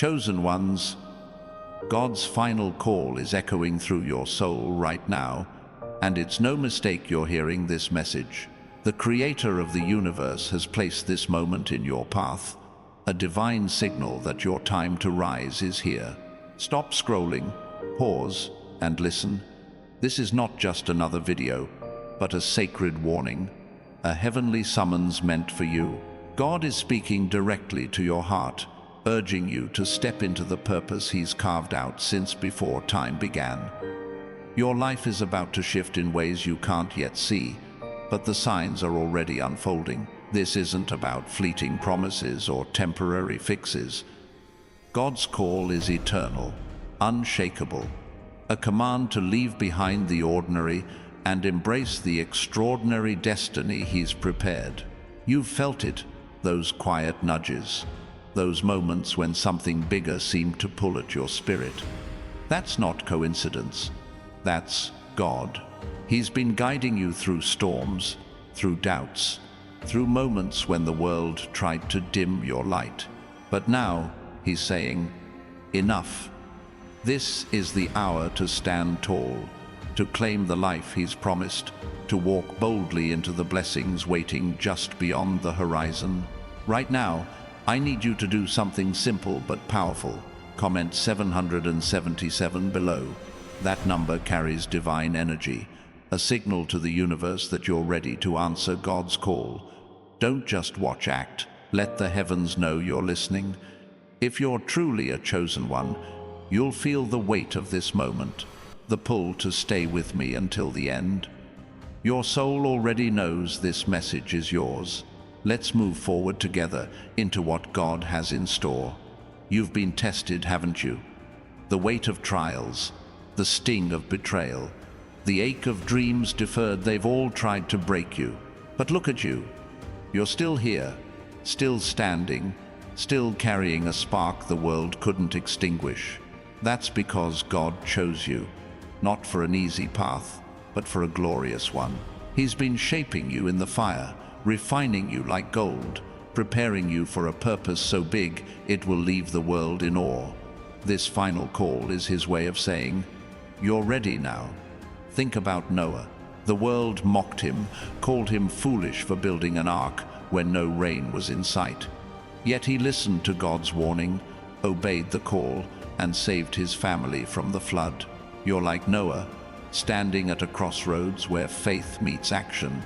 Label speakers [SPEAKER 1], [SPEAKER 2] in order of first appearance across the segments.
[SPEAKER 1] Chosen ones, God's final call is echoing through your soul right now, and it's no mistake you're hearing this message. The Creator of the universe has placed this moment in your path, a divine signal that your time to rise is here. Stop scrolling, pause, and listen. This is not just another video, but a sacred warning, a heavenly summons meant for you. God is speaking directly to your heart, urging you to step into the purpose He's carved out since before time began. Your life is about to shift in ways you can't yet see, but the signs are already unfolding. This isn't about fleeting promises or temporary fixes. God's call is eternal, unshakable, a command to leave behind the ordinary and embrace the extraordinary destiny He's prepared. You've felt it, those quiet nudges, those moments when something bigger seemed to pull at your spirit. That's not coincidence. That's God. He's been guiding you through storms, through doubts, through moments when the world tried to dim your light. But now, He's saying, enough. This is the hour to stand tall, to claim the life He's promised, to walk boldly into the blessings waiting just beyond the horizon. Right now, I need you to do something simple but powerful. Comment 777 below. That number carries divine energy, a signal to the universe that you're ready to answer God's call. Don't just watch, act. Let the heavens know you're listening. If you're truly a chosen one, you'll feel the weight of this moment, the pull to stay with me until the end. Your soul already knows this message is yours. Let's move forward together into what God has in store. You've been tested, haven't you? The weight of trials, the sting of betrayal, the ache of dreams deferred, they've all tried to break you. But look at you. You're still here, still standing, still carrying a spark the world couldn't extinguish. That's because God chose you, not for an easy path, but for a glorious one. He's been shaping you in the fire, refining you like gold, preparing you for a purpose so big it will leave the world in awe. This final call is His way of saying, you're ready now. Think about Noah. The world mocked him, called him foolish for building an ark when no rain was in sight. Yet he listened to God's warning, obeyed the call, and saved his family from the flood. You're like Noah, standing at a crossroads where faith meets action.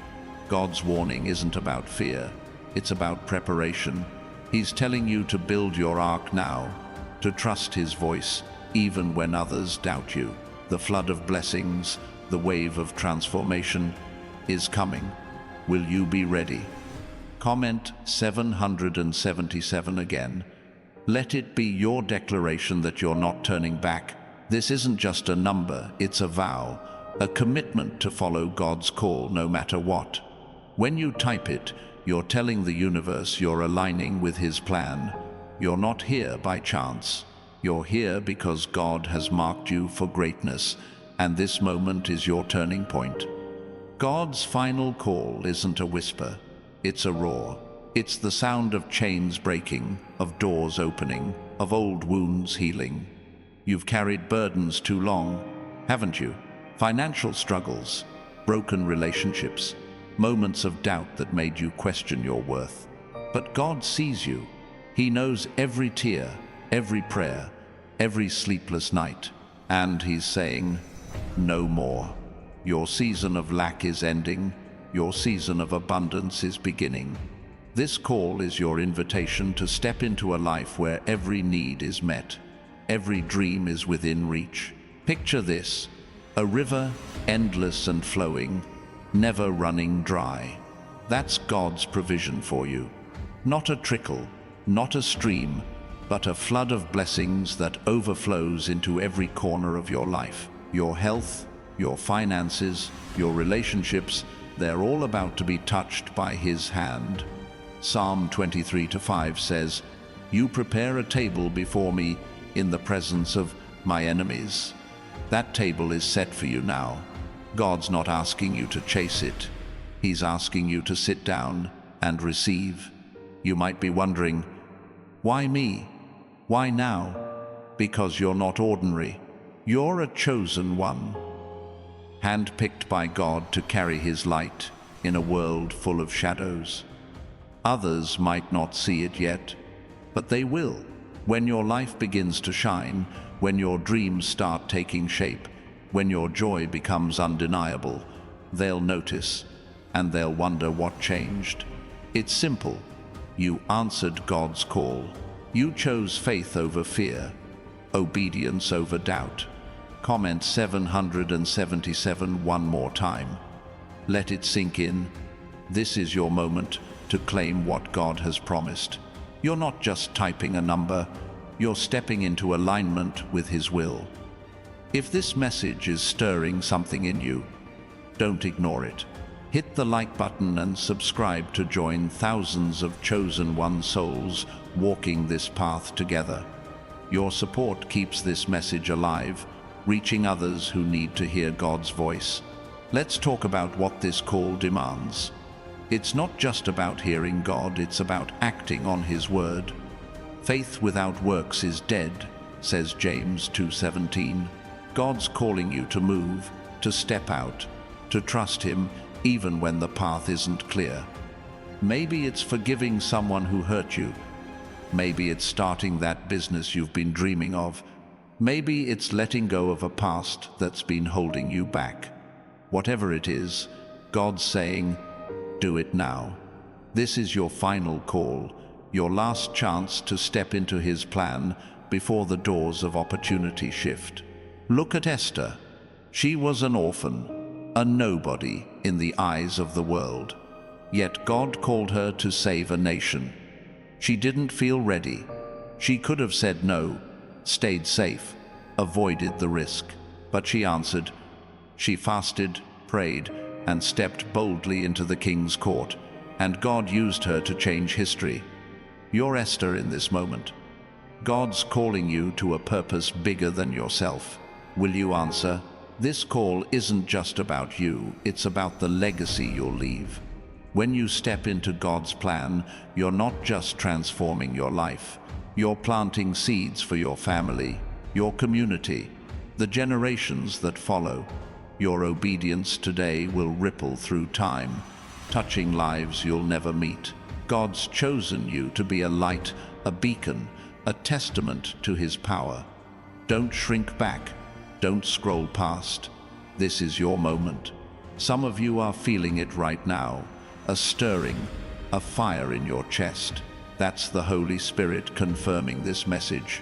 [SPEAKER 1] God's warning isn't about fear, it's about preparation. He's telling you to build your ark now, to trust His voice, even when others doubt you. The flood of blessings, the wave of transformation, is coming. Will you be ready? Comment 777 again. Let it be your declaration that you're not turning back. This isn't just a number, it's a vow, a commitment to follow God's call no matter what. When you type it, you're telling the universe you're aligning with His plan. You're not here by chance. You're here because God has marked you for greatness, and this moment is your turning point. God's final call isn't a whisper, it's a roar. It's the sound of chains breaking, of doors opening, of old wounds healing. You've carried burdens too long, haven't you? Financial struggles, broken relationships, moments of doubt that made you question your worth. But God sees you. He knows every tear, every prayer, every sleepless night. And He's saying, no more. Your season of lack is ending. Your season of abundance is beginning. This call is your invitation to step into a life where every need is met, every dream is within reach. Picture this, a river, endless and flowing, never running dry. That's God's provision for you. Not a trickle, not a stream, but a flood of blessings that overflows into every corner of your life. Your health, your finances, your relationships, they're all about to be touched by His hand. Psalm 23:5 says, you prepare a table before me in the presence of my enemies. That table is set for you now. God's not asking you to chase it. He's asking you to sit down and receive. You might be wondering, why me? Why now? Because you're not ordinary. You're a chosen one, handpicked by God to carry His light in a world full of shadows. Others might not see it yet, but they will. When your life begins to shine, when your dreams start taking shape, when your joy becomes undeniable, they'll notice, and they'll wonder what changed. It's simple. You answered God's call. You chose faith over fear, obedience over doubt. Comment 777 one more time. Let it sink in. This is your moment to claim what God has promised. You're not just typing a number, you're stepping into alignment with His will. If this message is stirring something in you, don't ignore it. Hit the like button and subscribe to join thousands of chosen one souls walking this path together. Your support keeps this message alive, reaching others who need to hear God's voice. Let's talk about what this call demands. It's not just about hearing God, it's about acting on His word. Faith without works is dead, says James 2:17. God's calling you to move, to step out, to trust Him even when the path isn't clear. Maybe it's forgiving someone who hurt you. Maybe it's starting that business you've been dreaming of. Maybe it's letting go of a past that's been holding you back. Whatever it is, God's saying, do it now. This is your final call, your last chance to step into His plan before the doors of opportunity shift. Look at Esther. She was an orphan, a nobody in the eyes of the world. Yet God called her to save a nation. She didn't feel ready. She could have said no, stayed safe, avoided the risk. But she answered. She fasted, prayed, and stepped boldly into the king's court, and God used her to change history. You're Esther in this moment. God's calling you to a purpose bigger than yourself. Will you answer? This call isn't just about you, it's about the legacy you'll leave. When you step into God's plan, you're not just transforming your life, you're planting seeds for your family, your community, the generations that follow. Your obedience today will ripple through time, touching lives you'll never meet. God's chosen you to be a light, a beacon, a testament to His power. Don't shrink back. Don't scroll past. This is your moment. Some of you are feeling it right now, a stirring, a fire in your chest. That's the Holy Spirit confirming this message.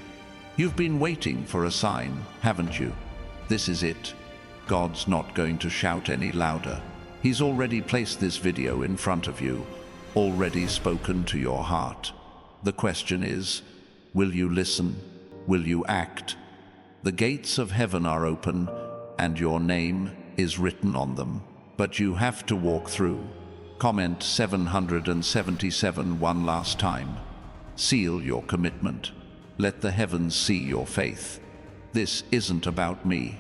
[SPEAKER 1] You've been waiting for a sign, haven't you? This is it. God's not going to shout any louder. He's already placed this video in front of you, already spoken to your heart. The question is, will you listen? Will you act? The gates of heaven are open, and your name is written on them. But you have to walk through. Comment 777 one last time. Seal your commitment. Let the heavens see your faith. This isn't about me.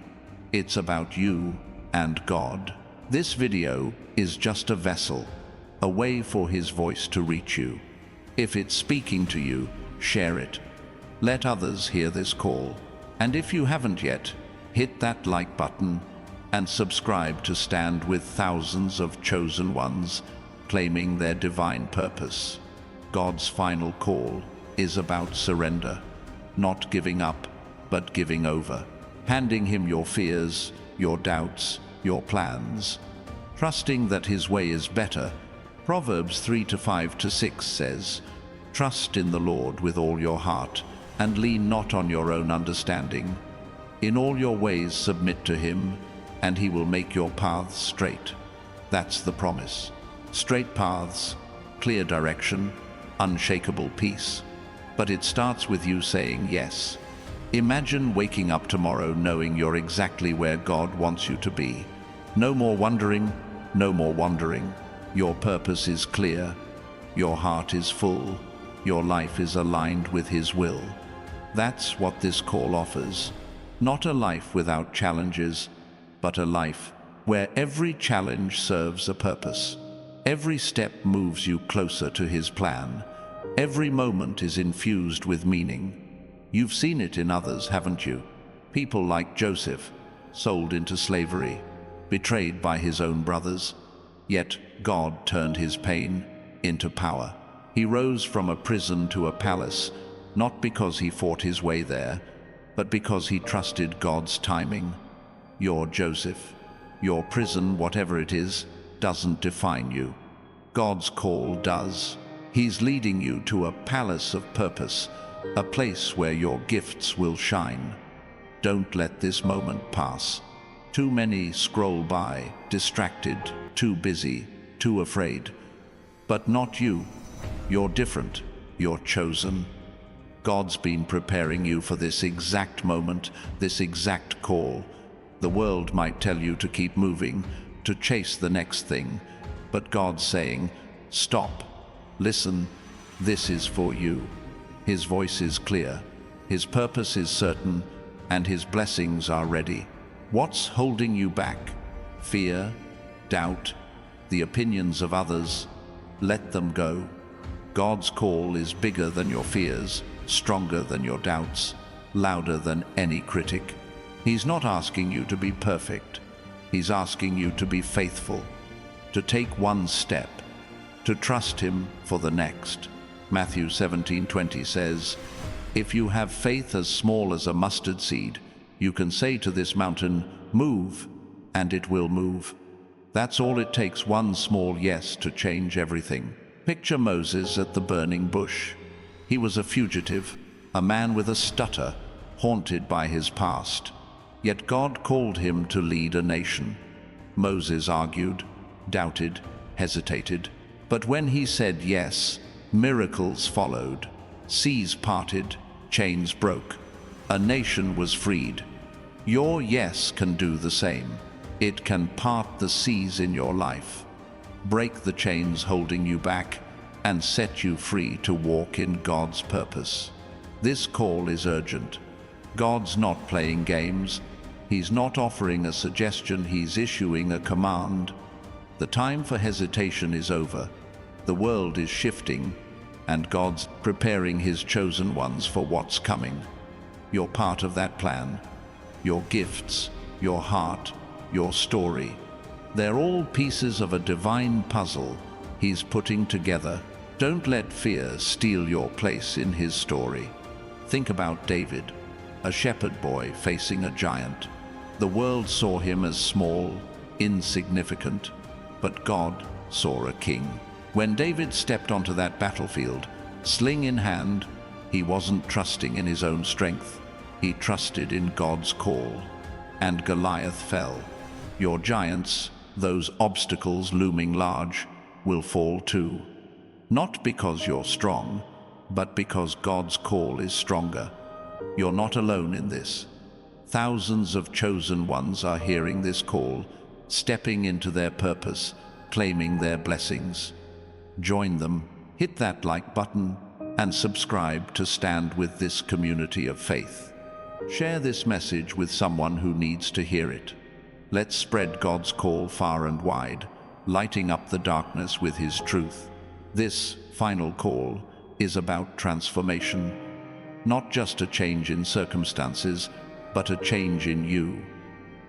[SPEAKER 1] It's about you and God. This video is just a vessel, a way for His voice to reach you. If it's speaking to you, share it. Let others hear this call. And if you haven't yet, hit that like button and subscribe to stand with thousands of chosen ones claiming their divine purpose. God's final call is about surrender, not giving up, but giving over. Handing Him your fears, your doubts, your plans, trusting that His way is better. Proverbs 3:5-6 says, "Trust in the Lord with all your heart, and lean not on your own understanding. In all your ways submit to Him, and He will make your paths straight." That's the promise. Straight paths, clear direction, unshakable peace. But it starts with you saying yes. Imagine waking up tomorrow knowing you're exactly where God wants you to be. No more wondering, no more wandering. Your purpose is clear, your heart is full, your life is aligned with His will. That's what this call offers. Not a life without challenges, but a life where every challenge serves a purpose. Every step moves you closer to His plan. Every moment is infused with meaning. You've seen it in others, haven't you? People like Joseph, sold into slavery, betrayed by his own brothers. Yet God turned his pain into power. He rose from a prison to a palace, not because he fought his way there, but because he trusted God's timing. Your Joseph, your prison, whatever it is, doesn't define you. God's call does. He's leading you to a palace of purpose, a place where your gifts will shine. Don't let this moment pass. Too many scroll by, distracted, too busy, too afraid. But not you. You're different. You're chosen. God's been preparing you for this exact moment, this exact call. The world might tell you to keep moving, to chase the next thing, but God's saying, stop, listen, this is for you. His voice is clear, his purpose is certain, and his blessings are ready. What's holding you back? Fear, doubt, the opinions of others? Let them go. God's call is bigger than your fears, stronger than your doubts, louder than any critic. He's not asking you to be perfect. He's asking you to be faithful, to take one step, to trust him for the next. Matthew 17:20 says, "If you have faith as small as a mustard seed, you can say to this mountain, 'Move,' and it will move." That's all it takes, one small yes to change everything. Picture Moses at the burning bush. He was a fugitive, a man with a stutter, haunted by his past. Yet God called him to lead a nation. Moses argued, doubted, hesitated. But when he said yes, miracles followed. Seas parted, chains broke. A nation was freed. Your yes can do the same. It can part the seas in your life, break the chains holding you back, and set you free to walk in God's purpose. This call is urgent. God's not playing games. He's not offering a suggestion, he's issuing a command. The time for hesitation is over. The world is shifting, and God's preparing his chosen ones for what's coming. You're part of that plan. Your gifts, your heart, your story. They're all pieces of a divine puzzle he's putting together. Don't let fear steal your place in his story. Think about David, a shepherd boy facing a giant. The world saw him as small, insignificant, but God saw a king. When David stepped onto that battlefield, sling in hand, he wasn't trusting in his own strength. He trusted in God's call. And Goliath fell. Your giants, those obstacles looming large, will fall too. Not because you're strong, but because God's call is stronger. You're not alone in this. Thousands of chosen ones are hearing this call, stepping into their purpose, claiming their blessings. Join them, hit that like button, and subscribe to stand with this community of faith. Share this message with someone who needs to hear it. Let's spread God's call far and wide, lighting up the darkness with his truth. This final call is about transformation, not just a change in circumstances, but a change in you.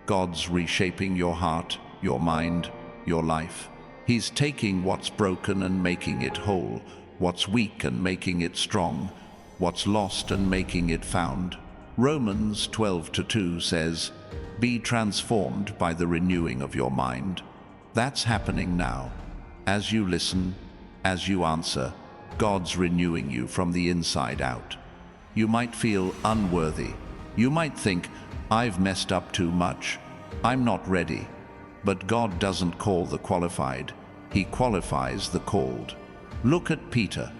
[SPEAKER 1] God's reshaping your heart, your mind, your life. He's taking what's broken and making it whole, what's weak and making it strong, what's lost and making it found. Romans 12:2 says, "Be transformed by the renewing of your mind." That's happening now. As you listen, as you answer, God's renewing you from the inside out. You might feel unworthy. You might think, "I've messed up too much. I'm not ready." But God doesn't call the qualified. He qualifies the called. Look at Peter,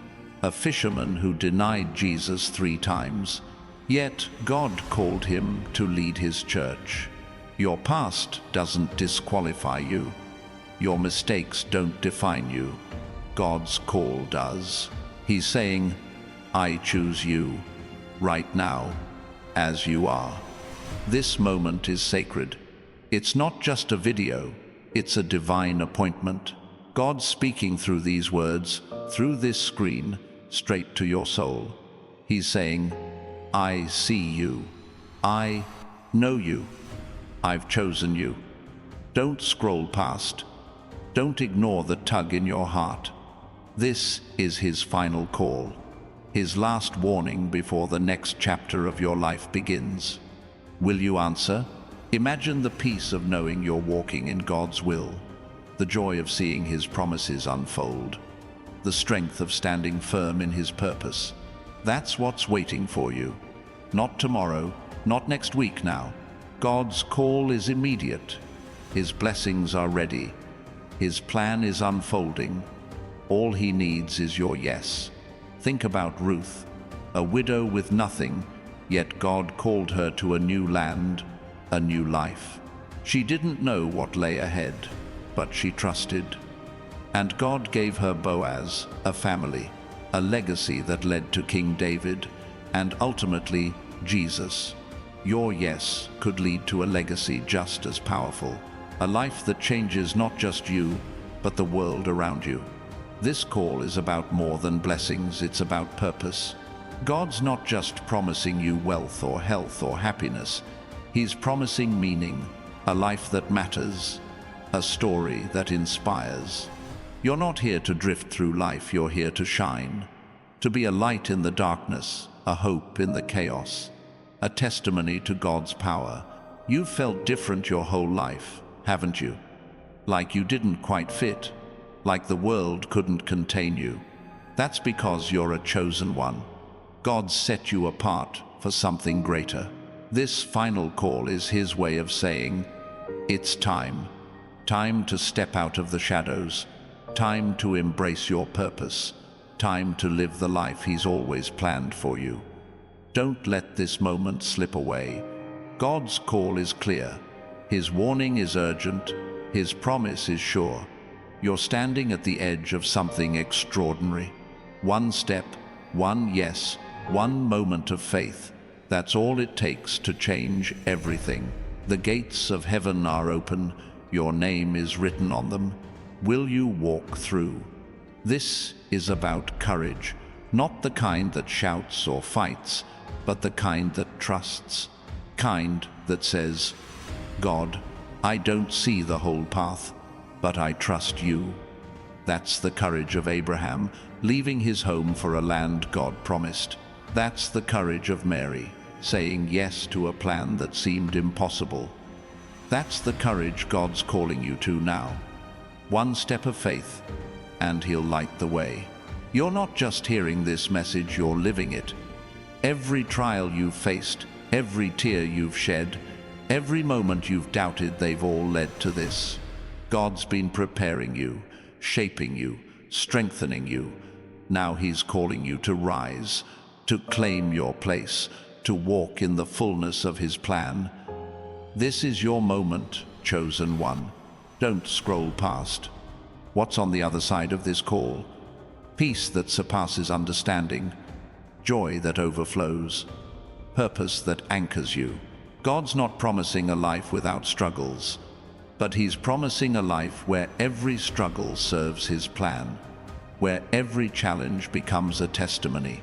[SPEAKER 1] a fisherman who denied Jesus 3 times. Yet God called him to lead his church. Your past doesn't disqualify you. Your mistakes don't define you. God's call does. He's saying, "I choose you, right now, as you are." This moment is sacred. It's not just a video, it's a divine appointment. God speaking through these words, through this screen, straight to your soul. He's saying, I see you. I know you. I've chosen you. Don't scroll past. Don't ignore the tug in your heart. This is his final call, his last warning before the next chapter of your life begins. Will you answer? Imagine the peace of knowing you're walking in God's will, the joy of seeing his promises unfold, the strength of standing firm in his purpose. That's what's waiting for you. Not tomorrow, not next week now. God's call is immediate. His blessings are ready. His plan is unfolding. All he needs is your yes. Think about Ruth, a widow with nothing, yet God called her to a new land, a new life. She didn't know what lay ahead, but she trusted. And God gave her Boaz, a family, a legacy that led to King David, and ultimately Jesus. Your yes could lead to a legacy just as powerful, a life that changes not just you, but the world around you. This call is about more than blessings, it's about purpose. God's not just promising you wealth or health or happiness. He's promising meaning, a life that matters, a story that inspires. You're not here to drift through life, you're here to shine, to be a light in the darkness, a hope in the chaos, a testimony to God's power. You've felt different your whole life, haven't you? Like you didn't quite fit, like the world couldn't contain you. That's because you're a chosen one. God set you apart for something greater. This final call is his way of saying, it's time. Time to step out of the shadows. Time to embrace your purpose. Time to live the life he's always planned for you. Don't let this moment slip away. God's call is clear. His warning is urgent. His promise is sure. You're standing at the edge of something extraordinary. One step, one yes, one moment of faith. That's all it takes to change everything. The gates of heaven are open. Your name is written on them. Will you walk through? This is about courage, not the kind that shouts or fights, but the kind that trusts, kind that says, God, I don't see the whole path, but I trust you. That's the courage of Abraham, leaving his home for a land God promised. That's the courage of Mary, saying yes to a plan that seemed impossible. That's the courage God's calling you to now. One step of faith, and he'll light the way. You're not just hearing this message, you're living it. Every trial you've faced, every tear you've shed, every moment you've doubted, they've all led to this. God's been preparing you, shaping you, strengthening you. Now he's calling you to rise, to claim your place, to walk in the fullness of his plan. This is your moment, chosen one. Don't scroll past. What's on the other side of this call? Peace that surpasses understanding, joy that overflows, purpose that anchors you. God's not promising a life without struggles, but he's promising a life where every struggle serves his plan, where every challenge becomes a testimony,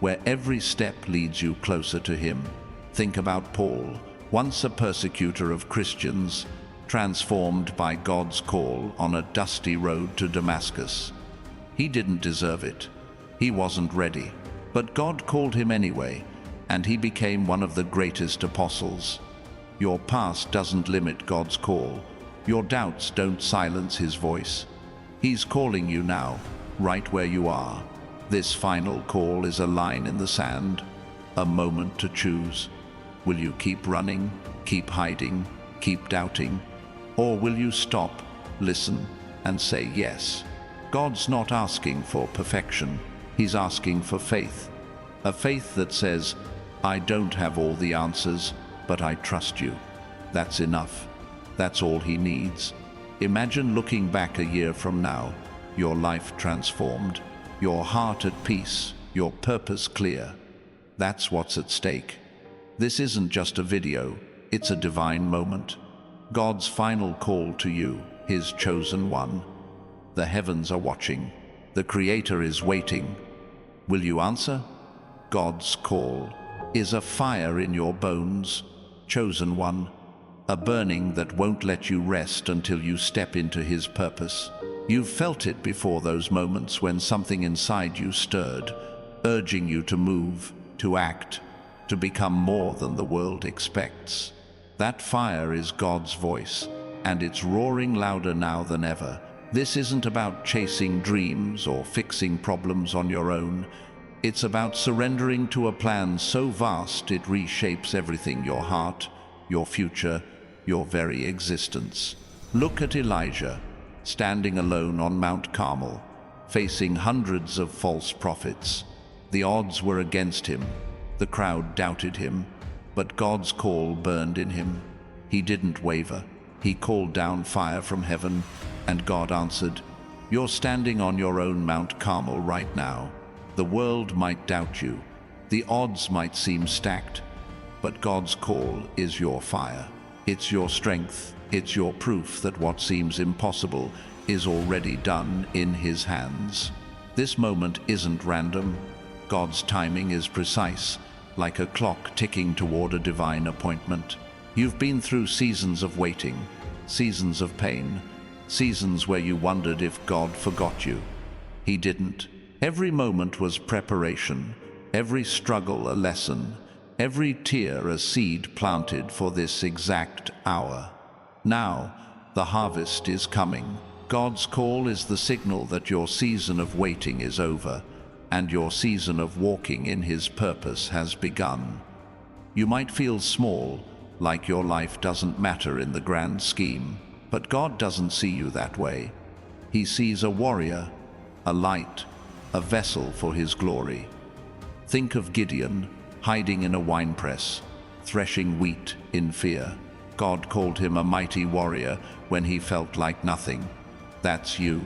[SPEAKER 1] where every step leads you closer to him. Think about Paul, once a persecutor of Christians, transformed by God's call on a dusty road to Damascus. He didn't deserve it. He wasn't ready. But God called him anyway, and he became one of the greatest apostles. Your past doesn't limit God's call. Your doubts don't silence his voice. He's calling you now, right where you are. This final call is a line in the sand, a moment to choose. Will you keep running, keep hiding, keep doubting? Or will you stop, listen, and say yes? God's not asking for perfection. He's asking for faith. A faith that says, I don't have all the answers, but I trust you. That's enough. That's all he needs. Imagine looking back a year from now, your life transformed, your heart at peace, your purpose clear. That's what's at stake. This isn't just a video, it's a divine moment. God's final call to you, his chosen one. The heavens are watching. The Creator is waiting. Will you answer? God's call. is a fire in your bones, chosen one, a burning that won't let you rest until you step into His purpose. You've felt it before, those moments when something inside you stirred, urging you to move, to act, to become more than the world expects. That fire is God's voice, and it's roaring louder now than ever. This isn't about chasing dreams or fixing problems on your own. It's about surrendering to a plan so vast it reshapes everything: your heart, your future, your very existence. Look at Elijah, standing alone on Mount Carmel, facing hundreds of false prophets. The odds were against him. The crowd doubted him, but God's call burned in him. He didn't waver. He called down fire from heaven, and God answered. You're standing on your own Mount Carmel right now. The world might doubt you. The odds might seem stacked, but God's call is your fire. It's your strength. It's your proof that what seems impossible is already done in His hands. This moment isn't random. God's timing is precise, like a clock ticking toward a divine appointment. You've been through seasons of waiting, seasons of pain, seasons where you wondered if God forgot you. He didn't. Every moment was preparation, every struggle a lesson, every tear a seed planted for this exact hour. Now, the harvest is coming. God's call is the signal that your season of waiting is over, and your season of walking in His purpose has begun. You might feel small, like your life doesn't matter in the grand scheme, but God doesn't see you that way. He sees a warrior, a light, a vessel for His glory. Think of Gideon, hiding in a winepress, threshing wheat in fear. God called him a mighty warrior when he felt like nothing. That's you.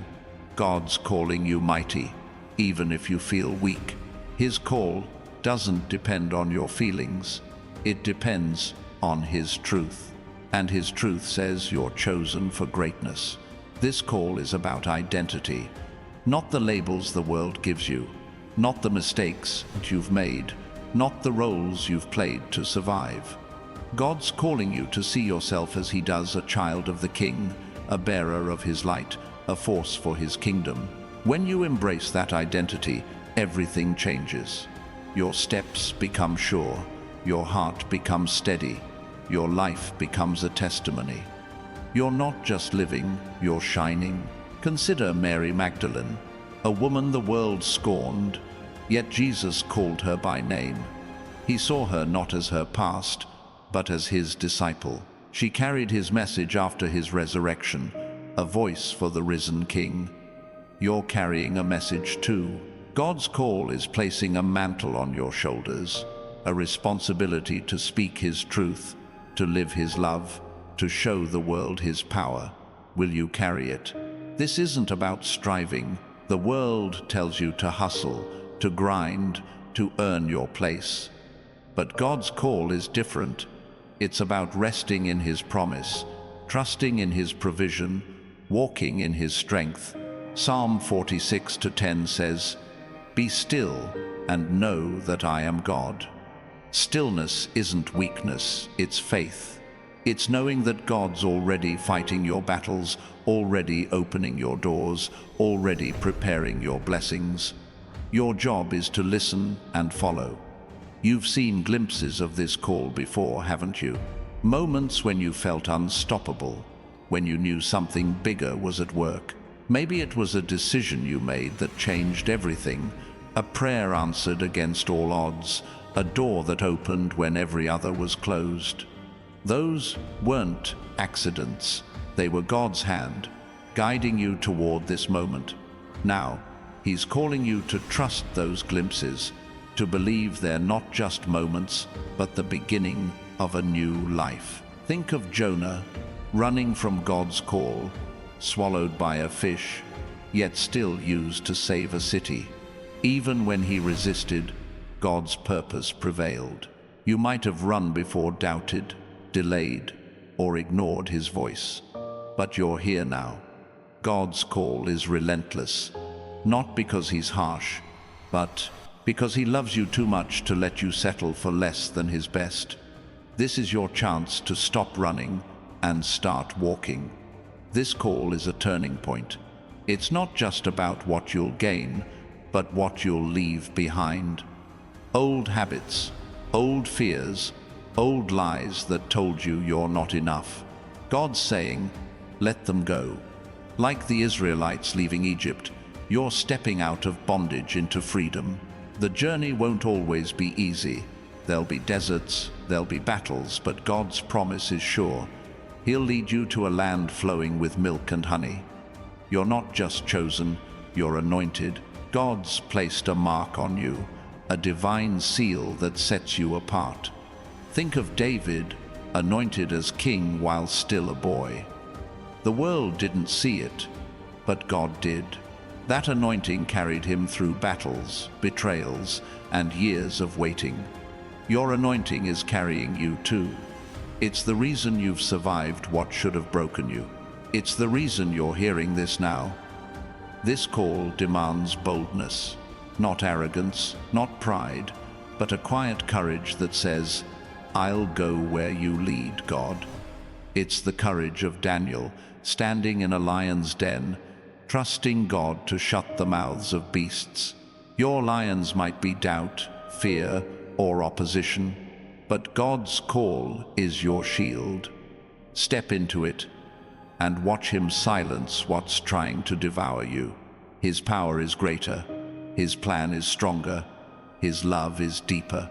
[SPEAKER 1] God's calling you mighty, even if you feel weak. His call doesn't depend on your feelings. It depends on His truth. And His truth says you're chosen for greatness. This call is about identity, not the labels the world gives you, not the mistakes that you've made, not the roles you've played to survive. God's calling you to see yourself as He does: a child of the King, a bearer of His light, a force for His kingdom. When you embrace that identity, everything changes. Your steps become sure, your heart becomes steady, your life becomes a testimony. You're not just living, you're shining. Consider Mary Magdalene, a woman the world scorned, yet Jesus called her by name. He saw her not as her past, but as His disciple. She carried His message after His resurrection, a voice for the risen King. You're carrying a message too. God's call is placing a mantle on your shoulders, a responsibility to speak His truth, to live His love, to show the world His power. Will you carry it? This isn't about striving. The world tells you to hustle, to grind, to earn your place. But God's call is different. It's about resting in His promise, trusting in His provision, walking in His strength. Psalm 46:10 says, "Be still and know that I am God." Stillness isn't weakness, it's faith. It's knowing that God's already fighting your battles, already opening your doors, already preparing your blessings. Your job is to listen and follow. You've seen glimpses of this call before, haven't you? Moments when you felt unstoppable, when you knew something bigger was at work. Maybe it was a decision you made that changed everything, a prayer answered against all odds, a door that opened when every other was closed. Those weren't accidents. They were God's hand, guiding you toward this moment. Now, He's calling you to trust those glimpses, to believe they're not just moments, but the beginning of a new life. Think of Jonah, running from God's call, swallowed by a fish, yet still used to save a city. Even when he resisted, God's purpose prevailed. You might have run before, doubted, delayed, or ignored His voice. But you're here now. God's call is relentless, not because He's harsh, but because he loves you too much to let you settle for less than his best. This is your chance to stop running and start walking. This call is a turning point. It's not just about what you'll gain, but what you'll leave behind. Old habits, old fears, old lies that told you you're not enough. God's saying, let them go. Like the Israelites leaving Egypt, you're stepping out of bondage into freedom. The journey won't always be easy. There'll be deserts, there'll be battles, but God's promise is sure. He'll lead you to a land flowing with milk and honey. You're not just chosen, you're anointed. God's placed a mark on you, a divine seal that sets you apart. Think of David, anointed as king while still a boy. The world didn't see it, but God did. That anointing carried him through battles, betrayals, and years of waiting. Your anointing is carrying you too. It's the reason you've survived what should have broken you. It's the reason you're hearing this now. This call demands boldness, not arrogance, not pride, but a quiet courage that says, I'll go where you lead, God. It's the courage of Daniel, standing in a lion's den, trusting God to shut the mouths of beasts. Your lions might be doubt, fear, or opposition, but God's call is your shield. Step into it and watch him silence what's trying to devour you. His power is greater, his plan is stronger, his love is deeper.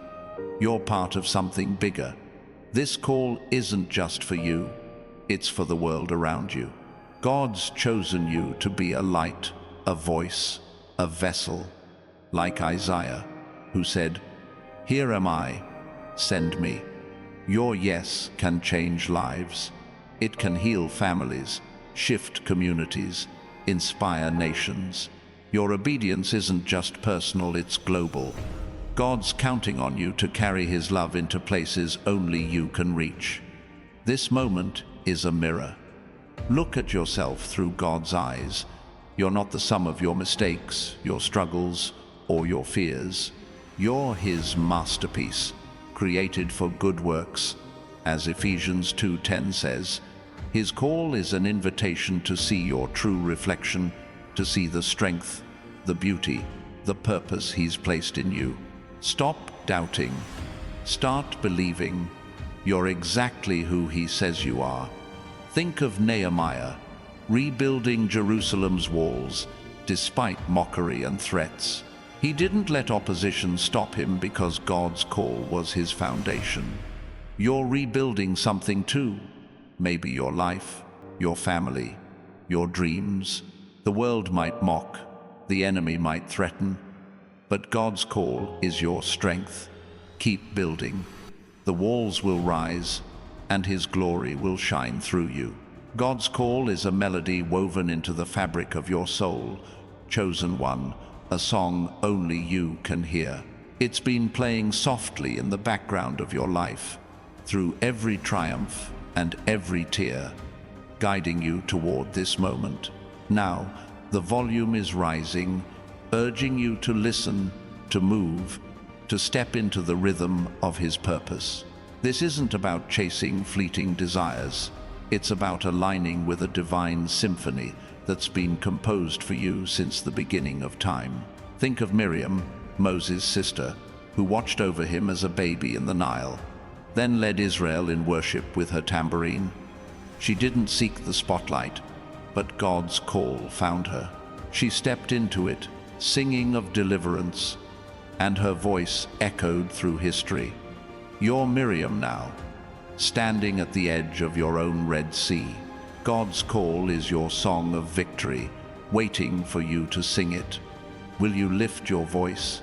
[SPEAKER 1] You're part of something bigger. This call isn't just for you, it's for the world around you. God's chosen you to be a light, a voice, a vessel, like Isaiah, who said, Here am I, send me. Your yes can change lives. It can heal families, shift communities, inspire nations. Your obedience isn't just personal, it's global. God's counting on you to carry his love into places only you can reach. This moment is a mirror. Look at yourself through God's eyes. You're not the sum of your mistakes, your struggles, or your fears. You're his masterpiece, created for good works. As Ephesians 2:10 says, his call is an invitation to see your true reflection, to see the strength, the beauty, the purpose he's placed in you. Stop doubting. Start believing. You're exactly who he says you are. Think of Nehemiah, rebuilding Jerusalem's walls, despite mockery and threats. He didn't let opposition stop him because God's call was his foundation. You're rebuilding something too. Maybe your life, your family, your dreams. The world might mock, the enemy might threaten, but God's call is your strength. Keep building. The walls will rise, and his glory will shine through you. God's call is a melody woven into the fabric of your soul, chosen one, a song only you can hear. It's been playing softly in the background of your life, through every triumph and every tear, guiding you toward this moment. Now, the volume is rising, urging you to listen, to move, to step into the rhythm of his purpose. This isn't about chasing fleeting desires. It's about aligning with a divine symphony that's been composed for you since the beginning of time. Think of Miriam, Moses' sister, who watched over him as a baby in the Nile, then led Israel in worship with her tambourine. She didn't seek the spotlight, but God's call found her. She stepped into it, singing of deliverance, and her voice echoed through history. You're Miriam now, standing at the edge of your own Red Sea. God's call is your song of victory, waiting for you to sing it. Will you lift your voice?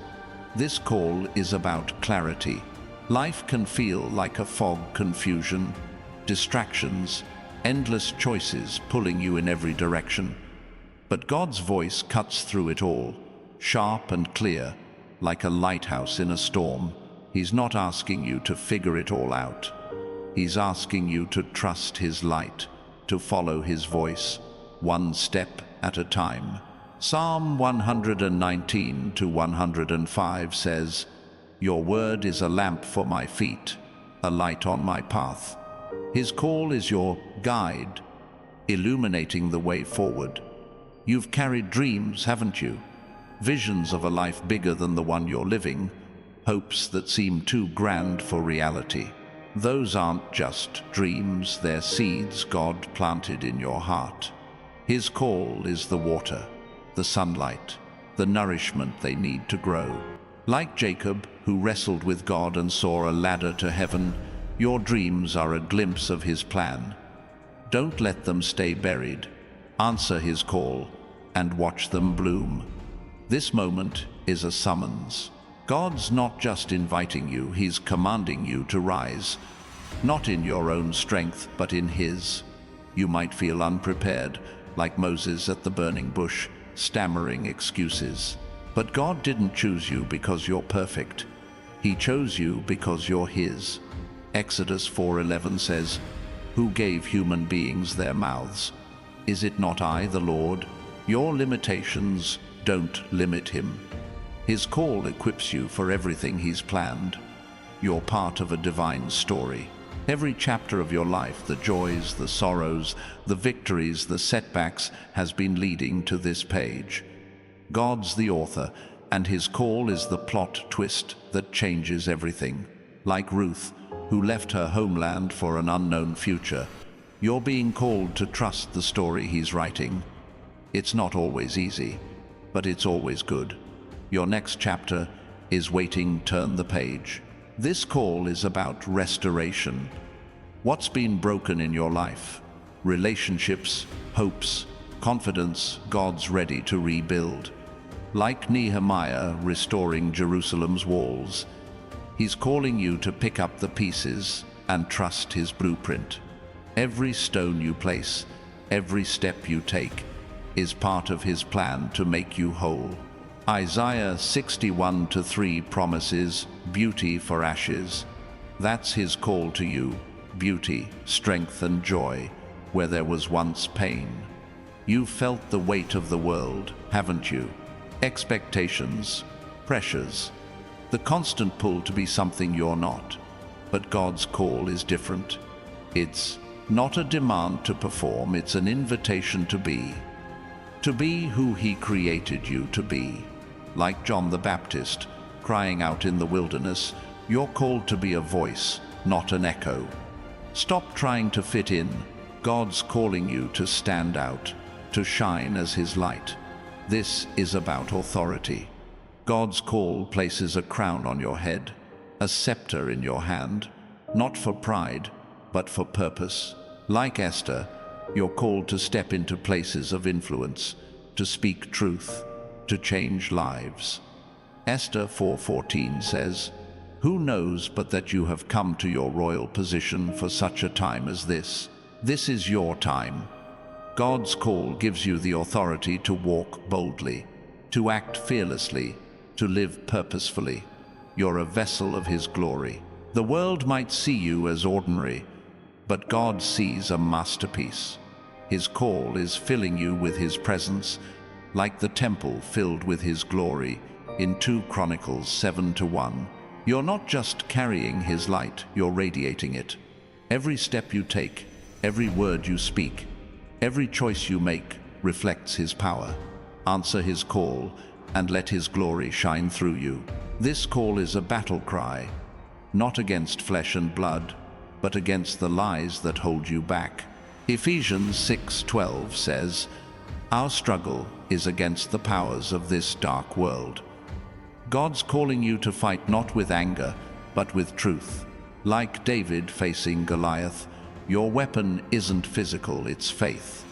[SPEAKER 1] This call is about clarity. Life can feel like a fog, confusion, distractions, endless choices pulling you in every direction. But God's voice cuts through it all, sharp and clear, like a lighthouse in a storm. He's not asking you to figure it all out. He's asking you to trust his light, to follow his voice, one step at a time. Psalm 119 to 105 says, "Your word is a lamp for my feet, a light on my path." His call is your guide, illuminating the way forward. You've carried dreams, haven't you? Visions of a life bigger than the one you're living, hopes that seem too grand for reality. Those aren't just dreams, they're seeds God planted in your heart. His call is the water, the sunlight, the nourishment they need to grow. Like Jacob, who wrestled with God and saw a ladder to heaven, your dreams are a glimpse of his plan. Don't let them stay buried. Answer his call and watch them bloom. This moment is a summons. God's not just inviting you, he's commanding you to rise. Not in your own strength, but in his. You might feel unprepared, like Moses at the burning bush, stammering excuses. But God didn't choose you because you're perfect. He chose you because you're his. Exodus 4:11 says, "Who gave human beings their mouths? Is it not I, the Lord?" Your limitations don't limit him. His call equips you for everything he's planned. You're part of a divine story. Every chapter of your life, the joys, the sorrows, the victories, the setbacks, has been leading to this page. God's the author, and his call is the plot twist that changes everything. Like Ruth, who left her homeland for an unknown future, you're being called to trust the story he's writing. It's not always easy, but it's always good. Your next chapter is waiting. Turn the page. This call is about restoration. What's been broken in your life? Relationships, hopes, confidence. God's ready to rebuild. Like Nehemiah restoring Jerusalem's walls, he's calling you to pick up the pieces and trust his blueprint. Every stone you place, every step you take, is part of his plan to make you whole. Isaiah 61:3 promises beauty for ashes. That's his call to you. Beauty, strength and joy, where there was once pain. You've felt the weight of the world, haven't you? Expectations, pressures, the constant pull to be something you're not. But God's call is different. It's not a demand to perform, it's an invitation to be. To be who he created you to be. Like John the Baptist, crying out in the wilderness, you're called to be a voice, not an echo. Stop trying to fit in. God's calling you to stand out, to shine as his light. This is about authority. God's call places a crown on your head, a scepter in your hand, not for pride, but for purpose. Like Esther, you're called to step into places of influence, to speak truth, to change lives. Esther 4:14 says, "Who knows but that you have come to your royal position for such a time as this?" This is your time. God's call gives you the authority to walk boldly, to act fearlessly, to live purposefully. You're a vessel of his glory. The world might see you as ordinary, but God sees a masterpiece. His call is filling you with his presence, like the temple filled with his glory in 2 Chronicles 7:1. You're not just carrying his light, you're radiating it. Every step you take, every word you speak, every choice you make reflects his power. Answer his call and let his glory shine through you. This call is a battle cry, not against flesh and blood, but against the lies that hold you back. Ephesians 6:12 says, "Our struggle is against the powers of this dark world." God's calling you to fight not with anger, but with truth. Like David facing Goliath, your weapon isn't physical, it's faith.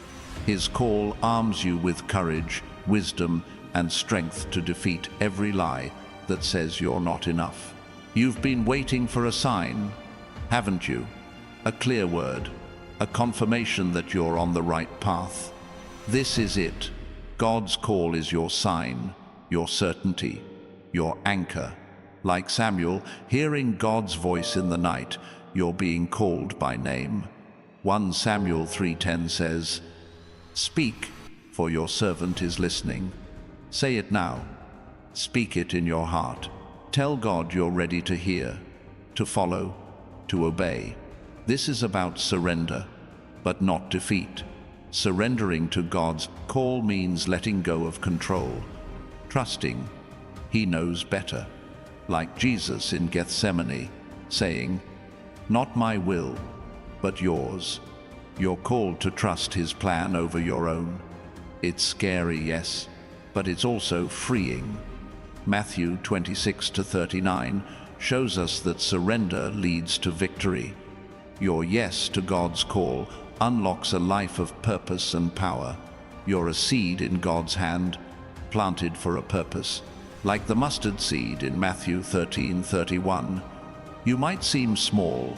[SPEAKER 1] His call arms you with courage, wisdom, and strength to defeat every lie that says you're not enough. You've been waiting for a sign, haven't you? A clear word, a confirmation that you're on the right path. This is it. God's call is your sign, your certainty, your anchor. Like Samuel, hearing God's voice in the night, you're being called by name. 1 Samuel 3:10 says, "Speak, for your servant is listening. Say it now. Speak it in your heart. Tell God you're ready to hear, to follow, to obey. This is about surrender, but not defeat. Surrendering to God's call means letting go of control, trusting He knows better. Like Jesus in Gethsemane, saying, "Not my will, but yours." You're called to trust His plan over your own. It's scary, yes, but it's also freeing. Matthew 26-39 shows us that surrender leads to victory. Your yes to God's call unlocks a life of purpose and power. You're a seed in God's hand, planted for a purpose. Like the mustard seed in Matthew 13:31, you might seem small,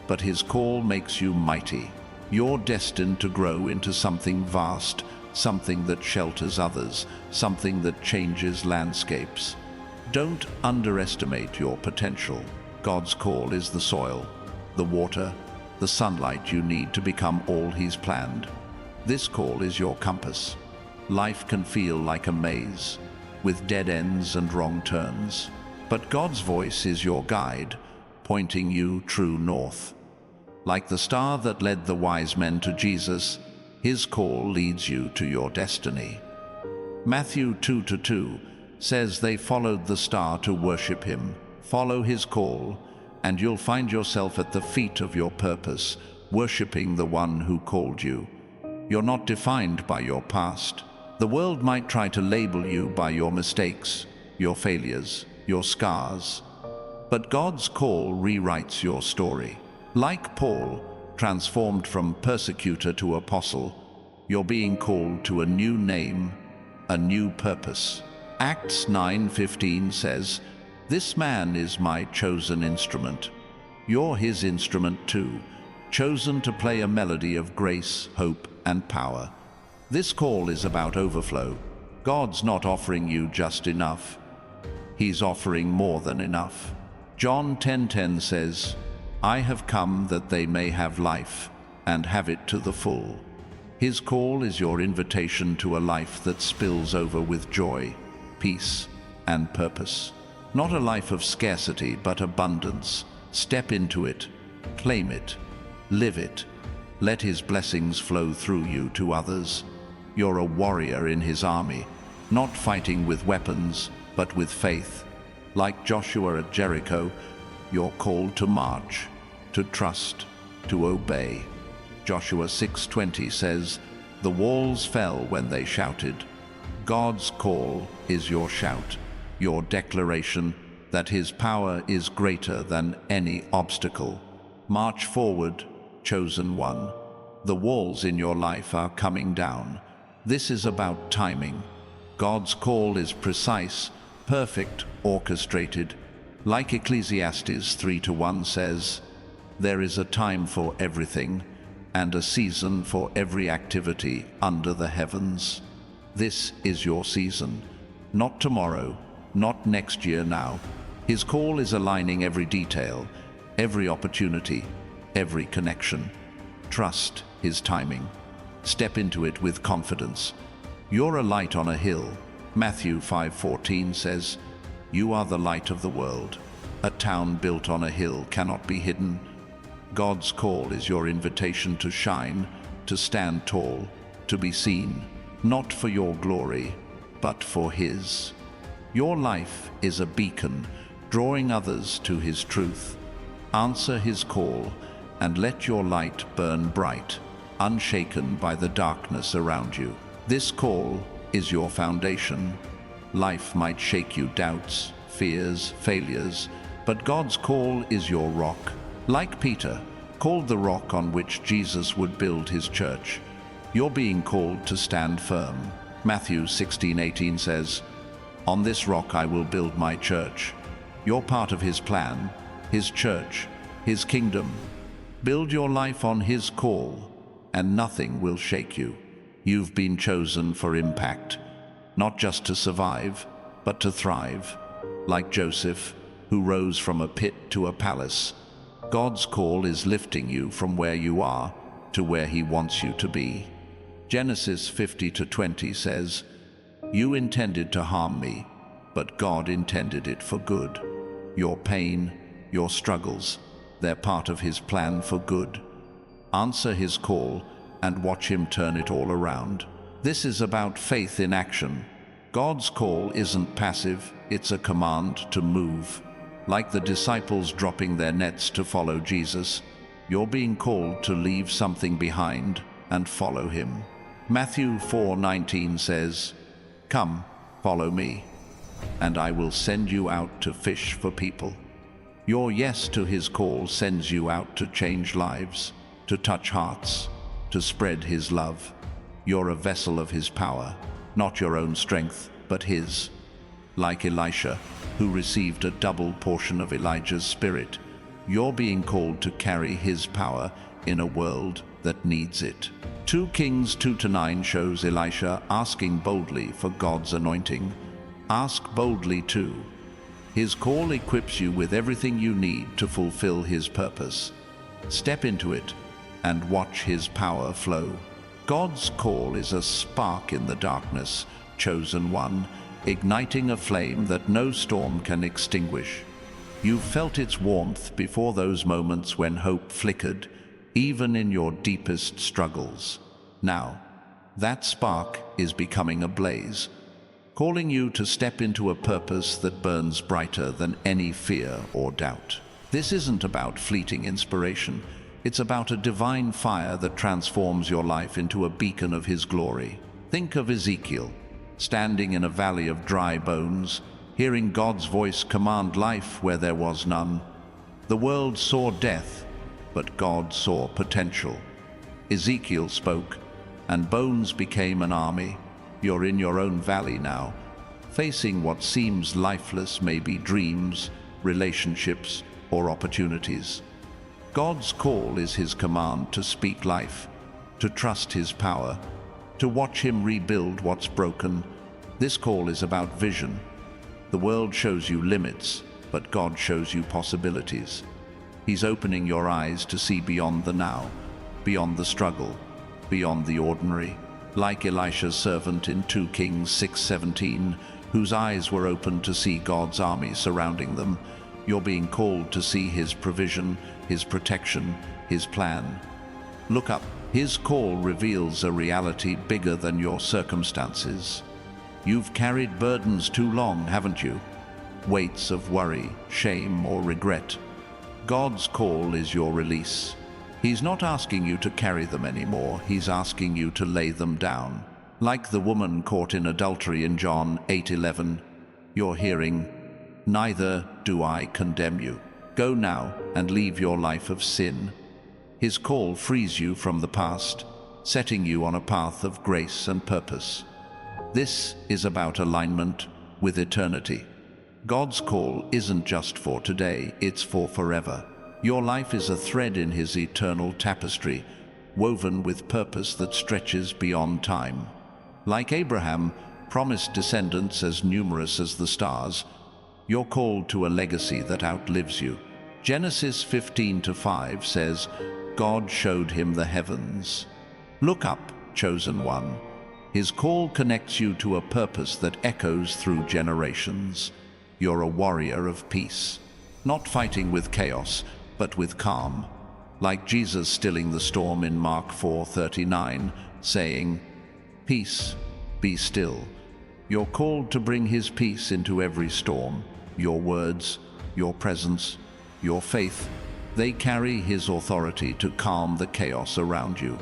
[SPEAKER 1] but His call makes you mighty. You're destined to grow into something vast, something that shelters others, something that changes landscapes. Don't underestimate your potential. God's call is the soil, the water, the sunlight you need to become all He's planned. This call is your compass. Life can feel like a maze, with dead ends and wrong turns. But God's voice is your guide, pointing you true north. Like the star that led the wise men to Jesus, His call leads you to your destiny. Matthew 2:2 says they followed the star to worship Him. Follow His call, and you'll find yourself at the feet of your purpose, worshiping the one who called you. You're not defined by your past. The world might try to label you by your mistakes, your failures, your scars. But God's call rewrites your story. Like Paul, transformed from persecutor to apostle, you're being called to a new name, a new purpose. Acts 9:15 says, "This man is my chosen instrument." You're His instrument too, chosen to play a melody of grace, hope, and power. This call is about overflow. God's not offering you just enough. He's offering more than enough. John 10:10 says, "I have come that they may have life, and have it to the full." His call is your invitation to a life that spills over with joy, peace, and purpose. Not a life of scarcity, but abundance. Step into it, claim it, live it. Let His blessings flow through you to others. You're a warrior in His army, not fighting with weapons, but with faith. Like Joshua at Jericho, you're called to march, to trust, to obey. Joshua 6:20 says, "The walls fell when they shouted." God's call is your shout, your declaration that His power is greater than any obstacle. March forward, chosen one. The walls in your life are coming down. This is about timing. God's call is precise, perfect, orchestrated. Like Ecclesiastes 3:1 says, "There is a time for everything, and a season for every activity under the heavens." This is your season. Not tomorrow, not next year now. His call is aligning every detail, every opportunity, every connection. Trust His timing. Step into it with confidence. You're a light on a hill. Matthew 5:14 says, "You are the light of the world." A town built on a hill cannot be hidden. God's call is your invitation to shine, to stand tall, to be seen, not for your glory, but for His. Your life is a beacon, drawing others to His truth. Answer His call, and let your light burn bright, unshaken by the darkness around you. This call is your foundation. Life might shake you, doubts, fears, failures, but God's call is your rock. Like Peter, called the rock on which Jesus would build His church, you're being called to stand firm. Matthew 16:18 says, "On this rock I will build my church." You're part of His plan, His church, His kingdom. Build your life on His call, and nothing will shake you. You've been chosen for impact, not just to survive, but to thrive. Like Joseph, who rose from a pit to a palace, God's call is lifting you from where you are to where He wants you to be. Genesis 50:20 says, "You intended to harm me, but God intended it for good." Your pain, your struggles, they're part of His plan for good. Answer His call and watch Him turn it all around. This is about faith in action. God's call isn't passive, it's a command to move. Like the disciples dropping their nets to follow Jesus, you're being called to leave something behind and follow Him. Matthew 4:19 says, "Come, follow me, and I will send you out to fish for people." Your yes to His call sends you out to change lives, to touch hearts, to spread His love. You're a vessel of His power, not your own strength, but His. Like Elisha, who received a double portion of Elijah's spirit, you're being called to carry His power in a world that needs it. 2 Kings 2-9 shows Elisha asking boldly for God's anointing. Ask boldly too. His call equips you with everything you need to fulfill His purpose. Step into it and watch His power flow. God's call is a spark in the darkness, chosen one, igniting a flame that no storm can extinguish. You've felt its warmth before, those moments when hope flickered, even in your deepest struggles. Now, that spark is becoming a blaze, calling you to step into a purpose that burns brighter than any fear or doubt. This isn't about fleeting inspiration. It's about a divine fire that transforms your life into a beacon of His glory. Think of Ezekiel, standing in a valley of dry bones, hearing God's voice command life where there was none. The world saw death, but God saw potential. Ezekiel spoke, and bones became an army. You're in your own valley now, facing what seems lifeless, maybe dreams, relationships, or opportunities. God's call is His command to speak life, to trust His power, to watch Him rebuild what's broken. This call is about vision. The world shows you limits, but God shows you possibilities. He's opening your eyes to see beyond the now, beyond the struggle, beyond the ordinary. Like Elisha's servant in 2 Kings 6:17, whose eyes were opened to see God's army surrounding them, you're being called to see His provision, His protection, His plan. Look up. His call reveals a reality bigger than your circumstances. You've carried burdens too long, haven't you? Weights of worry, shame, or regret. God's call is your release. He's not asking you to carry them anymore. He's asking you to lay them down. Like the woman caught in adultery in John 8:11, you're hearing, "Neither do I condemn you. Go now and leave your life of sin." His call frees you from the past, setting you on a path of grace and purpose. This is about alignment with eternity. God's call isn't just for today, it's for forever. Your life is a thread in His eternal tapestry, woven with purpose that stretches beyond time. Like Abraham promised descendants as numerous as the stars, you're called to a legacy that outlives you. Genesis 15:5 says, God showed him the heavens. Look up, chosen one. His call connects you to a purpose that echoes through generations. You're a warrior of peace, not fighting with chaos, but with calm. Like Jesus stilling the storm in Mark 4:39, saying, "Peace, be still." You're called to bring His peace into every storm. Your words, your presence, your faith, they carry His authority to calm the chaos around you.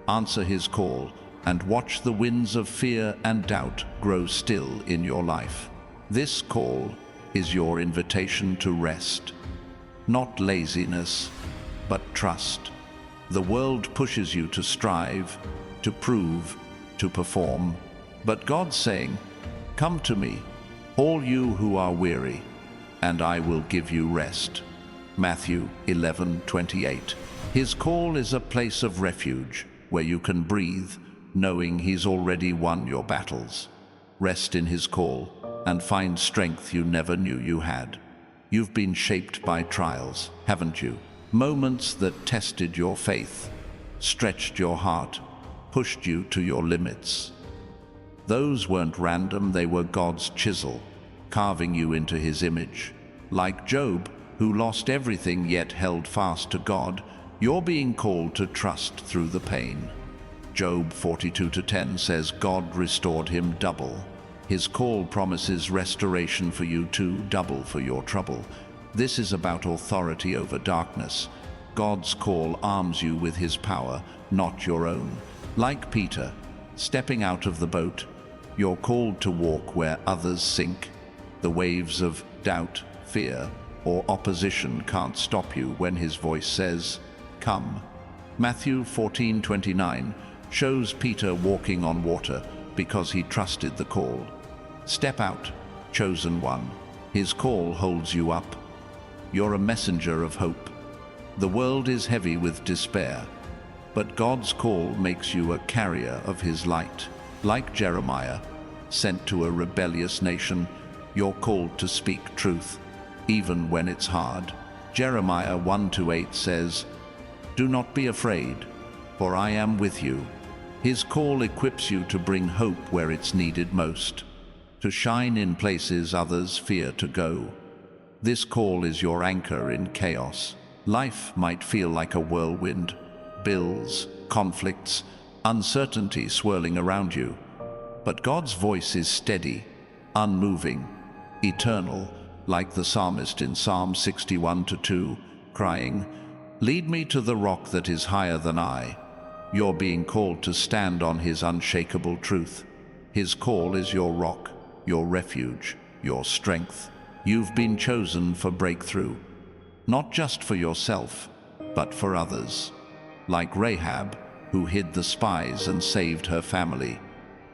[SPEAKER 1] Answer His call and watch the winds of fear and doubt grow still in your life. This call is your invitation to rest. Not laziness, but trust. The world pushes you to strive, to prove, to perform. But God's saying, "Come to me, all you who are weary, and I will give you rest." Matthew 11:28. His call is a place of refuge where you can breathe, knowing He's already won your battles. Rest in His call and find strength you never knew you had. You've been shaped by trials, haven't you? Moments that tested your faith, stretched your heart, pushed you to your limits. Those weren't random, they were God's chisel, carving you into his image. Like Job, who lost everything yet held fast to God, you're being called to trust through the pain. Job 42:10 says God restored him double. His call promises restoration for you too, double for your trouble. This is about authority over darkness. God's call arms you with his power, not your own. Like Peter, stepping out of the boat, you're called to walk where others sink. The waves of doubt, fear, or opposition can't stop you when his voice says, "Come." Matthew 14:29 shows Peter walking on water because he trusted the call. Step out, chosen one. His call holds you up. You're a messenger of hope. The world is heavy with despair, but God's call makes you a carrier of his light. Like Jeremiah, sent to a rebellious nation, you're called to speak truth, even when it's hard. Jeremiah 1:8 says, "Do not be afraid, for I am with you." His call equips you to bring hope where it's needed most, to shine in places others fear to go. This call is your anchor in chaos. Life might feel like a whirlwind, bills, conflicts, uncertainty swirling around you. But God's voice is steady, unmoving, eternal, like the psalmist in Psalm 61:2, crying, "Lead me to the rock that is higher than I." You're being called to stand on his unshakable truth. His call is your rock, your refuge, your strength. You've been chosen for breakthrough, not just for yourself, but for others. Like Rahab, who hid the spies and saved her family,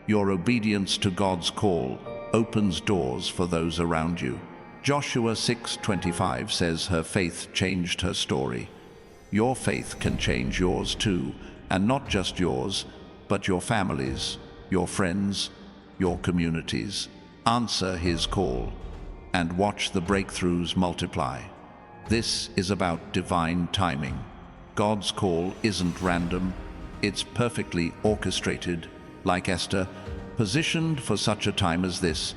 [SPEAKER 1] your obedience to God's call opens doors for those around you. Joshua 6:25 says her faith changed her story. Your faith can change yours too, and not just yours, but your family's, your friends, your communities. Answer his call and watch the breakthroughs multiply. This is about divine timing. God's call isn't random, it's perfectly orchestrated. Like Esther, positioned for such a time as this,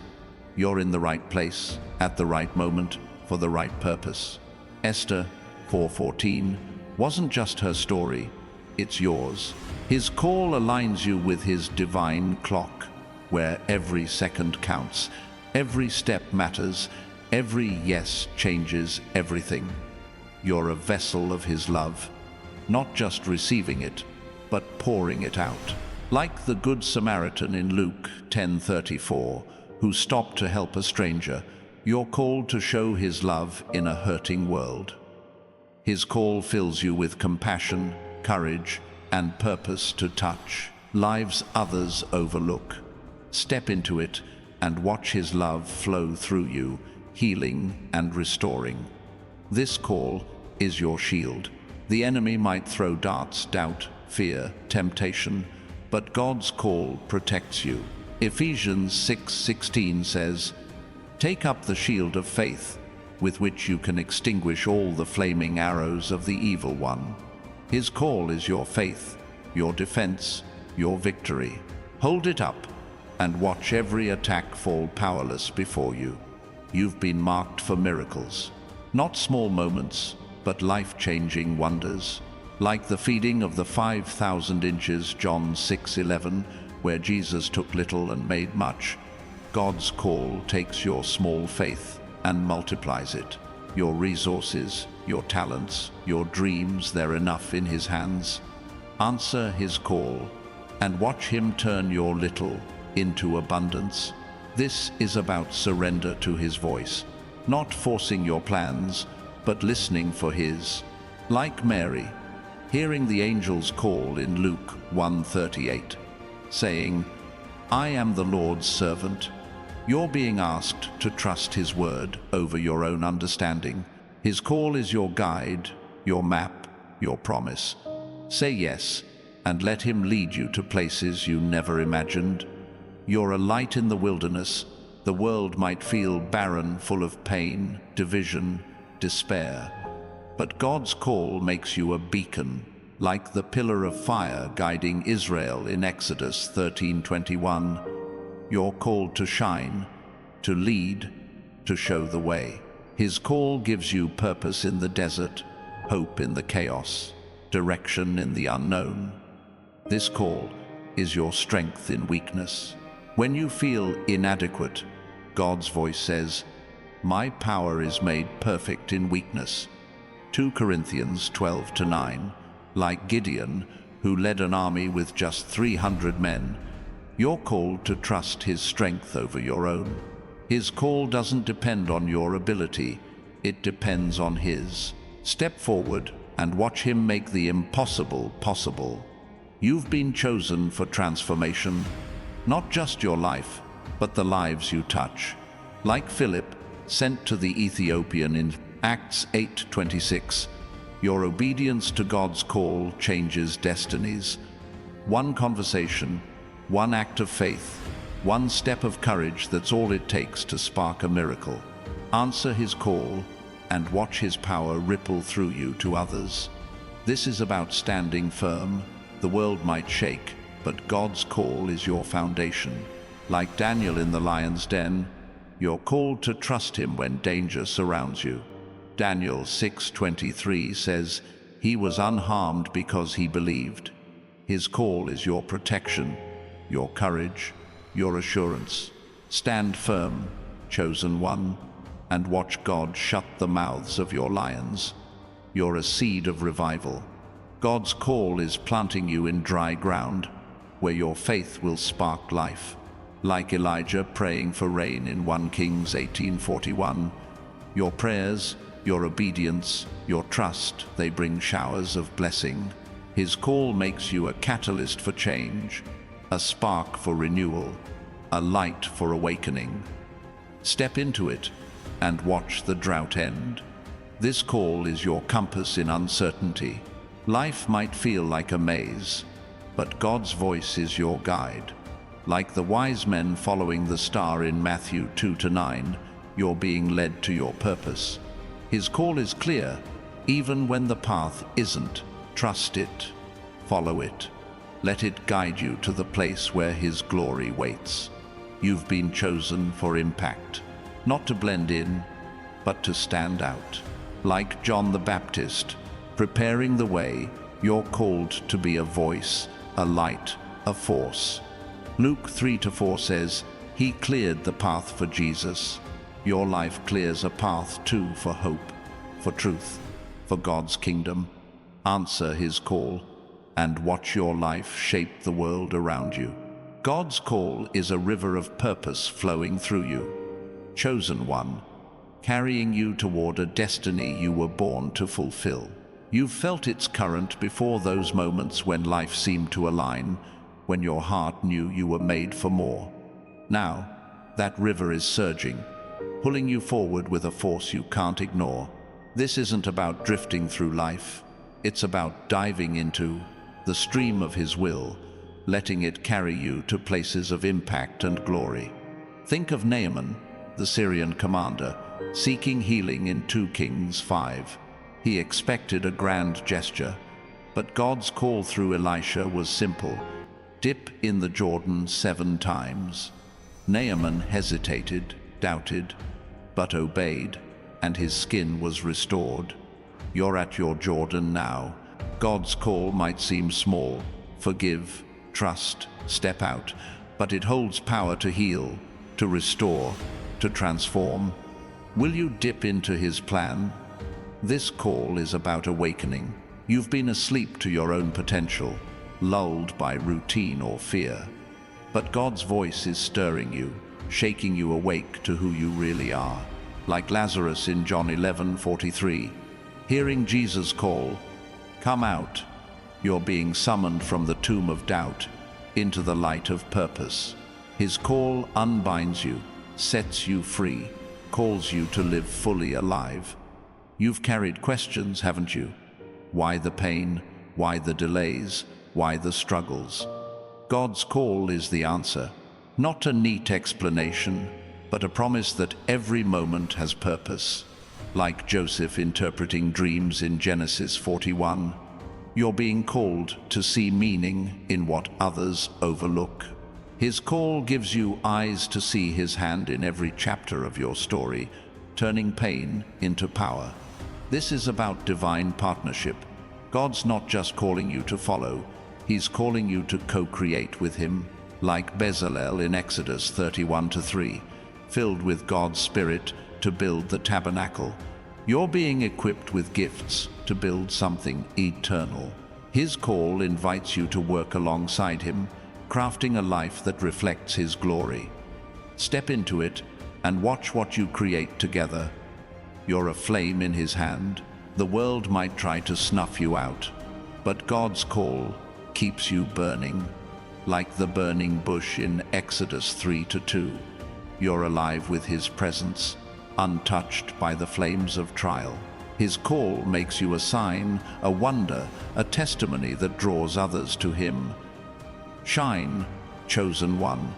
[SPEAKER 1] you're in the right place, at the right moment, for the right purpose. Esther 4:14 wasn't just her story, it's yours. His call aligns you with his divine clock, where every second counts, every step matters, every yes changes everything. You're a vessel of his love, not just receiving it, but pouring it out. Like the Good Samaritan in Luke 10:34, who stopped to help a stranger, you're called to show his love in a hurting world. His call fills you with compassion, courage, and purpose to touch lives others overlook. Step into it and watch his love flow through you, healing and restoring. This call is your shield. The enemy might throw darts, doubt, fear, temptation, but God's call protects you. Ephesians 6:16 says, "Take up the shield of faith, with which you can extinguish all the flaming arrows of the evil one." His call is your faith, your defense, your victory. Hold it up and watch every attack fall powerless before you. You've been marked for miracles, not small moments, but life-changing wonders. Like the feeding of the 5,000 inches, John 6:11, where Jesus took little and made much, God's call takes your small faith and multiplies it. Your resources, your talents, your dreams, they're enough in his hands. Answer his call and watch him turn your little into abundance. This is about surrender to his voice, not forcing your plans, but listening for his. Like Mary, hearing the angel's call in Luke 1:38, saying, "I am the Lord's servant." You're being asked to trust his word over your own understanding. His call is your guide, your map, your promise. Say yes, and let him lead you to places you never imagined. You're a light in the wilderness. The world might feel barren, full of pain, division, despair. But God's call makes you a beacon, like the pillar of fire guiding Israel in Exodus 13:21. You're called to shine, to lead, to show the way. His call gives you purpose in the desert, hope in the chaos, direction in the unknown. This call is your strength in weakness. When you feel inadequate, God's voice says, "My power is made perfect in weakness." 2 Corinthians 12:9. Like Gideon, who led an army with just 300 men, you're called to trust his strength over your own. His call doesn't depend on your ability, it depends on his. Step forward and watch him make the impossible possible. You've been chosen for transformation, not just your life, but the lives you touch. Like Philip, sent to the Ethiopian in Acts 8:26, your obedience to God's call changes destinies. One conversation, one act of faith, one step of courage, that's all it takes to spark a miracle. Answer his call and watch his power ripple through you to others. This is about standing firm. The world might shake, but God's call is your foundation. Like Daniel in the lion's den, you're called to trust him when danger surrounds you. Daniel 6:23 says, "He was unharmed because he believed." His call is your protection, your courage, your assurance. Stand firm, chosen one, and watch God shut the mouths of your lions. You're a seed of revival. God's call is planting you in dry ground, where your faith will spark life. Like Elijah praying for rain in 1 Kings 18:41, your prayers, your obedience, your trust, they bring showers of blessing. His call makes you a catalyst for change, a spark for renewal, a light for awakening. Step into it and watch the drought end. This call is your compass in uncertainty. Life might feel like a maze, but God's voice is your guide. Like the wise men following the star in Matthew 2-9, you're being led to your purpose. His call is clear, even when the path isn't. Trust it, follow it. Let it guide you to the place where his glory waits. You've been chosen for impact, not to blend in, but to stand out. Like John the Baptist, preparing the way, you're called to be a voice, a light, a force. Luke 3-4 says, "He cleared the path for Jesus." Your life clears a path too, for hope, for truth, for God's kingdom. Answer his call and watch your life shape the world around you. God's call is a river of purpose flowing through you. Chosen one, carrying you toward a destiny you were born to fulfill. You've felt its current before, those moments when life seemed to align, when your heart knew you were made for more. Now, that river is surging, pulling you forward with a force you can't ignore. This isn't about drifting through life. It's about diving into the stream of his will, letting it carry you to places of impact and glory. Think of Naaman, the Syrian commander, seeking healing in 2 Kings 5. He expected a grand gesture, but God's call through Elisha was simple: dip in the Jordan 7 times. Naaman hesitated, doubted, but obeyed, and his skin was restored. You're at your Jordan now. God's call might seem small: forgive, trust, step out, but it holds power to heal, to restore, to transform. Will you dip into his plan? This call is about awakening. You've been asleep to your own potential, lulled by routine or fear. But God's voice is stirring you, shaking you awake to who you really are. Like Lazarus in John 11:43, hearing Jesus call, "Come out," you're being summoned from the tomb of doubt into the light of purpose. His call unbinds you, sets you free, calls you to live fully alive. You've carried questions, haven't you? Why the pain? Why the delays? Why the struggles? God's call is the answer. Not a neat explanation, but a promise that every moment has purpose. Like Joseph interpreting dreams in Genesis 41, You're being called to see meaning in what others overlook. His call gives you eyes to see His hand in every chapter of your story, turning pain into power. This is about divine partnership. God's not just calling you to follow, He's calling you to co-create with Him, like Bezalel in Exodus 31-3, filled with God's Spirit to build the tabernacle. You're being equipped with gifts to build something eternal. His call invites you to work alongside Him, crafting a life that reflects His glory. Step into it and watch what you create together. You're a flame in His hand. The world might try to snuff you out, but God's call keeps you burning, like the burning bush in Exodus 3-2. You're alive with His presence, untouched by the flames of trial. His call makes you a sign, a wonder, a testimony that draws others to Him. Shine, chosen one.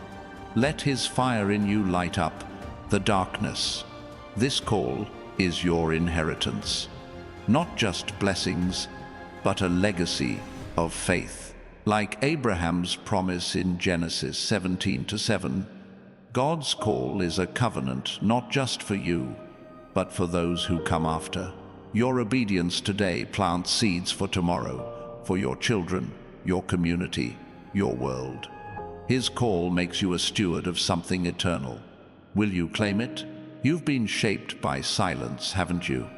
[SPEAKER 1] Let His fire in you light up the darkness. This call is your inheritance. Not just blessings, but a legacy of faith. Like Abraham's promise in Genesis 17-7, God's call is a covenant not just for you, but for those who come after. Your obedience today plants seeds for tomorrow, for your children, your community, your world. His call makes you a steward of something eternal. Will you claim it? You've been shaped by silence, haven't you?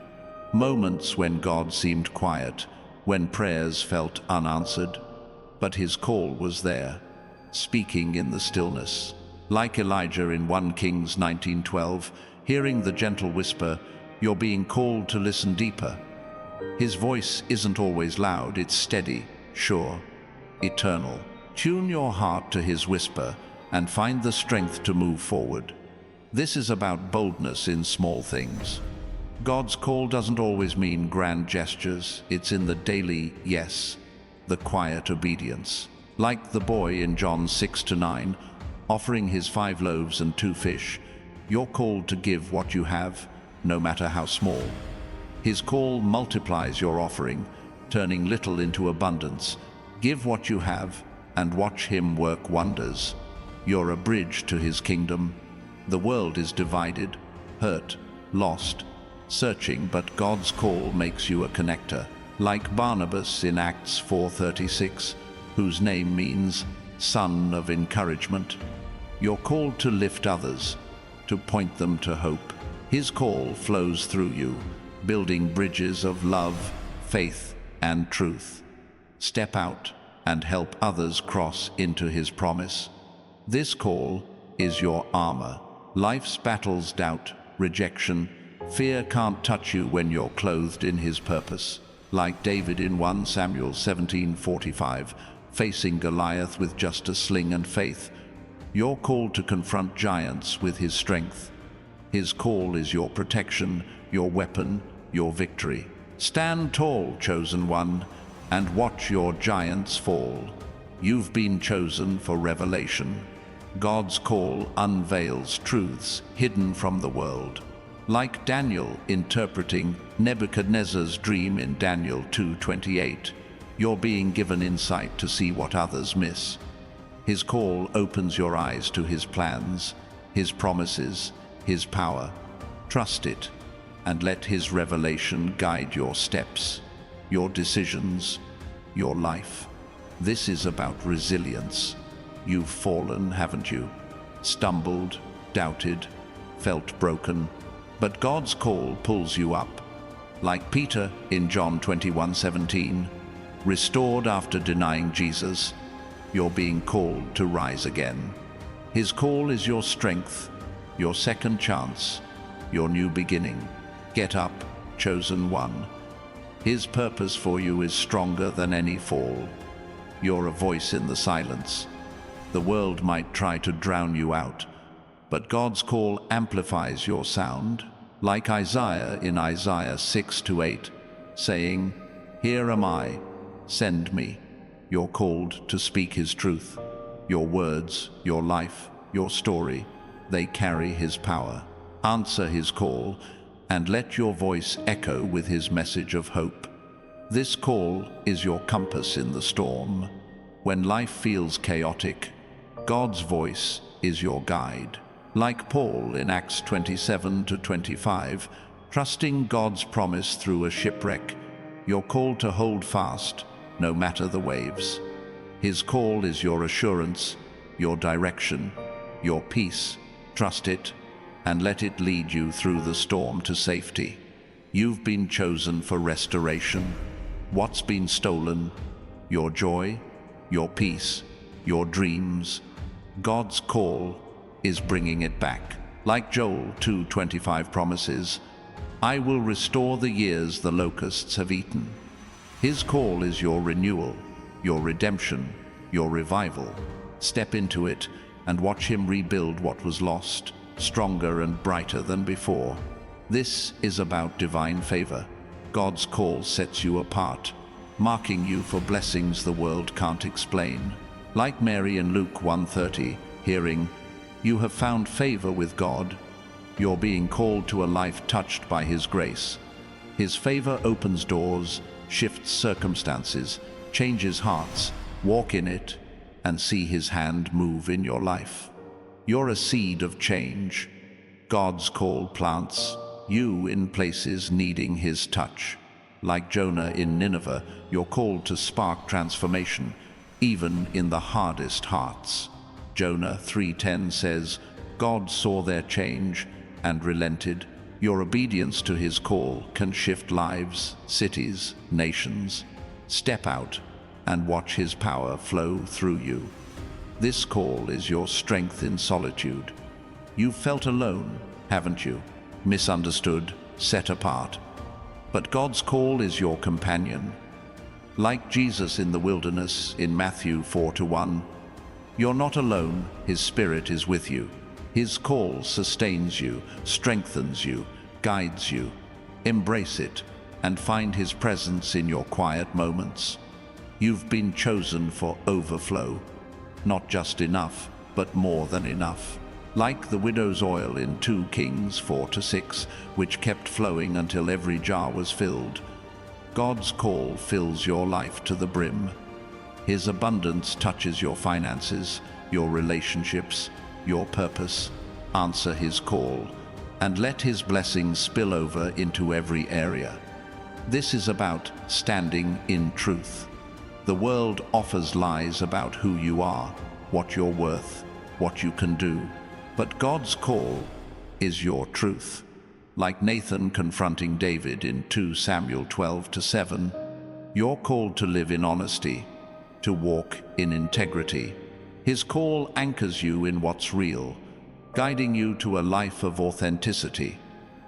[SPEAKER 1] Moments when God seemed quiet, when prayers felt unanswered, but His call was there, speaking in the stillness. Like Elijah in 1 Kings 19:12, hearing the gentle whisper, you're being called to listen deeper. His voice isn't always loud, it's steady, sure, eternal. Tune your heart to His whisper and find the strength to move forward. This is about boldness in small things. God's call doesn't always mean grand gestures. It's in the daily yes, the quiet obedience. Like the boy in John 6-9, offering his 5 loaves and 2 fish, you're called to give what you have, no matter how small. His call multiplies your offering, turning little into abundance. Give what you have and watch Him work wonders. You're a bridge to His kingdom. The world is divided, hurt, lost, searching, but God's call makes you a connector. Like Barnabas in Acts 4:36, whose name means son of encouragement. You're called to lift others, to point them to hope. His call flows through you, building bridges of love, faith, and truth. Step out and help others cross into His promise. This call is your armor. Life's battles, doubt, rejection, fear can't touch you when you're clothed in His purpose. Like David in 1 Samuel 17:45, facing Goliath with just a sling and faith, you're called to confront giants with His strength. His call is your protection, your weapon, your victory. Stand tall, chosen one, and watch your giants fall. You've been chosen for revelation. God's call unveils truths hidden from the world. Like Daniel interpreting Nebuchadnezzar's dream in Daniel 2:28, you're being given insight to see what others miss. His call opens your eyes to His plans, His promises, His power. Trust it and let His revelation guide your steps, your decisions, your life. This is about resilience. You've fallen, haven't you? Stumbled, doubted, felt broken. But God's call pulls you up. Like Peter in John 21:17, restored after denying Jesus, you're being called to rise again. His call is your strength, your second chance, your new beginning. Get up, chosen one. His purpose for you is stronger than any fall. You're a voice in the silence. The world might try to drown you out, but God's call amplifies your sound. Like Isaiah in Isaiah 6-8, saying, "Here am I, send me." You're called to speak His truth. Your words, your life, your story, they carry His power. Answer His call and let your voice echo with His message of hope. This call is your compass in the storm. When life feels chaotic, God's voice is your guide. Like Paul in Acts 27-25, trusting God's promise through a shipwreck, you're called to hold fast, no matter the waves. His call is your assurance, your direction, your peace. Trust it, and let it lead you through the storm to safety. You've been chosen for restoration. What's been stolen? Your joy, your peace, your dreams. God's call is bringing it back. Like Joel 2:25 promises, I will restore the years the locusts have eaten. His call is your renewal, your redemption, your revival. Step into it and watch him rebuild what was lost, stronger and brighter than before. This is about divine favor. God's call sets you apart, marking you for blessings the world can't explain. Like Mary in Luke 1:30, hearing, "You have found favor with God," you're being called to a life touched by His grace. His favor opens doors, shifts circumstances, changes hearts. Walk in it and see His hand move in your life. You're a seed of change. God's call plants you in places needing His touch. Like Jonah in Nineveh, you're called to spark transformation, even in the hardest hearts. Jonah 3:10 says, God saw their change and relented. Your obedience to His call can shift lives, cities, nations. Step out and watch His power flow through you. This call is your strength in solitude. You've felt alone, haven't you? Misunderstood, set apart. But God's call is your companion. Like Jesus in the wilderness in Matthew 4:1, you're not alone, His Spirit is with you. His call sustains you, strengthens you, guides you. Embrace it and find His presence in your quiet moments. You've been chosen for overflow, not just enough, but more than enough. Like the widow's oil in 2 Kings 4-6, which kept flowing until every jar was filled, God's call fills your life to the brim. His abundance touches your finances, your relationships, your purpose. Answer His call and let His blessings spill over into every area. This is about standing in truth. The world offers lies about who you are, what you're worth, what you can do. But God's call is your truth. Like Nathan confronting David in 2 Samuel 12-7, you're called to live in honesty, to walk in integrity. His call anchors you in what's real, guiding you to a life of authenticity.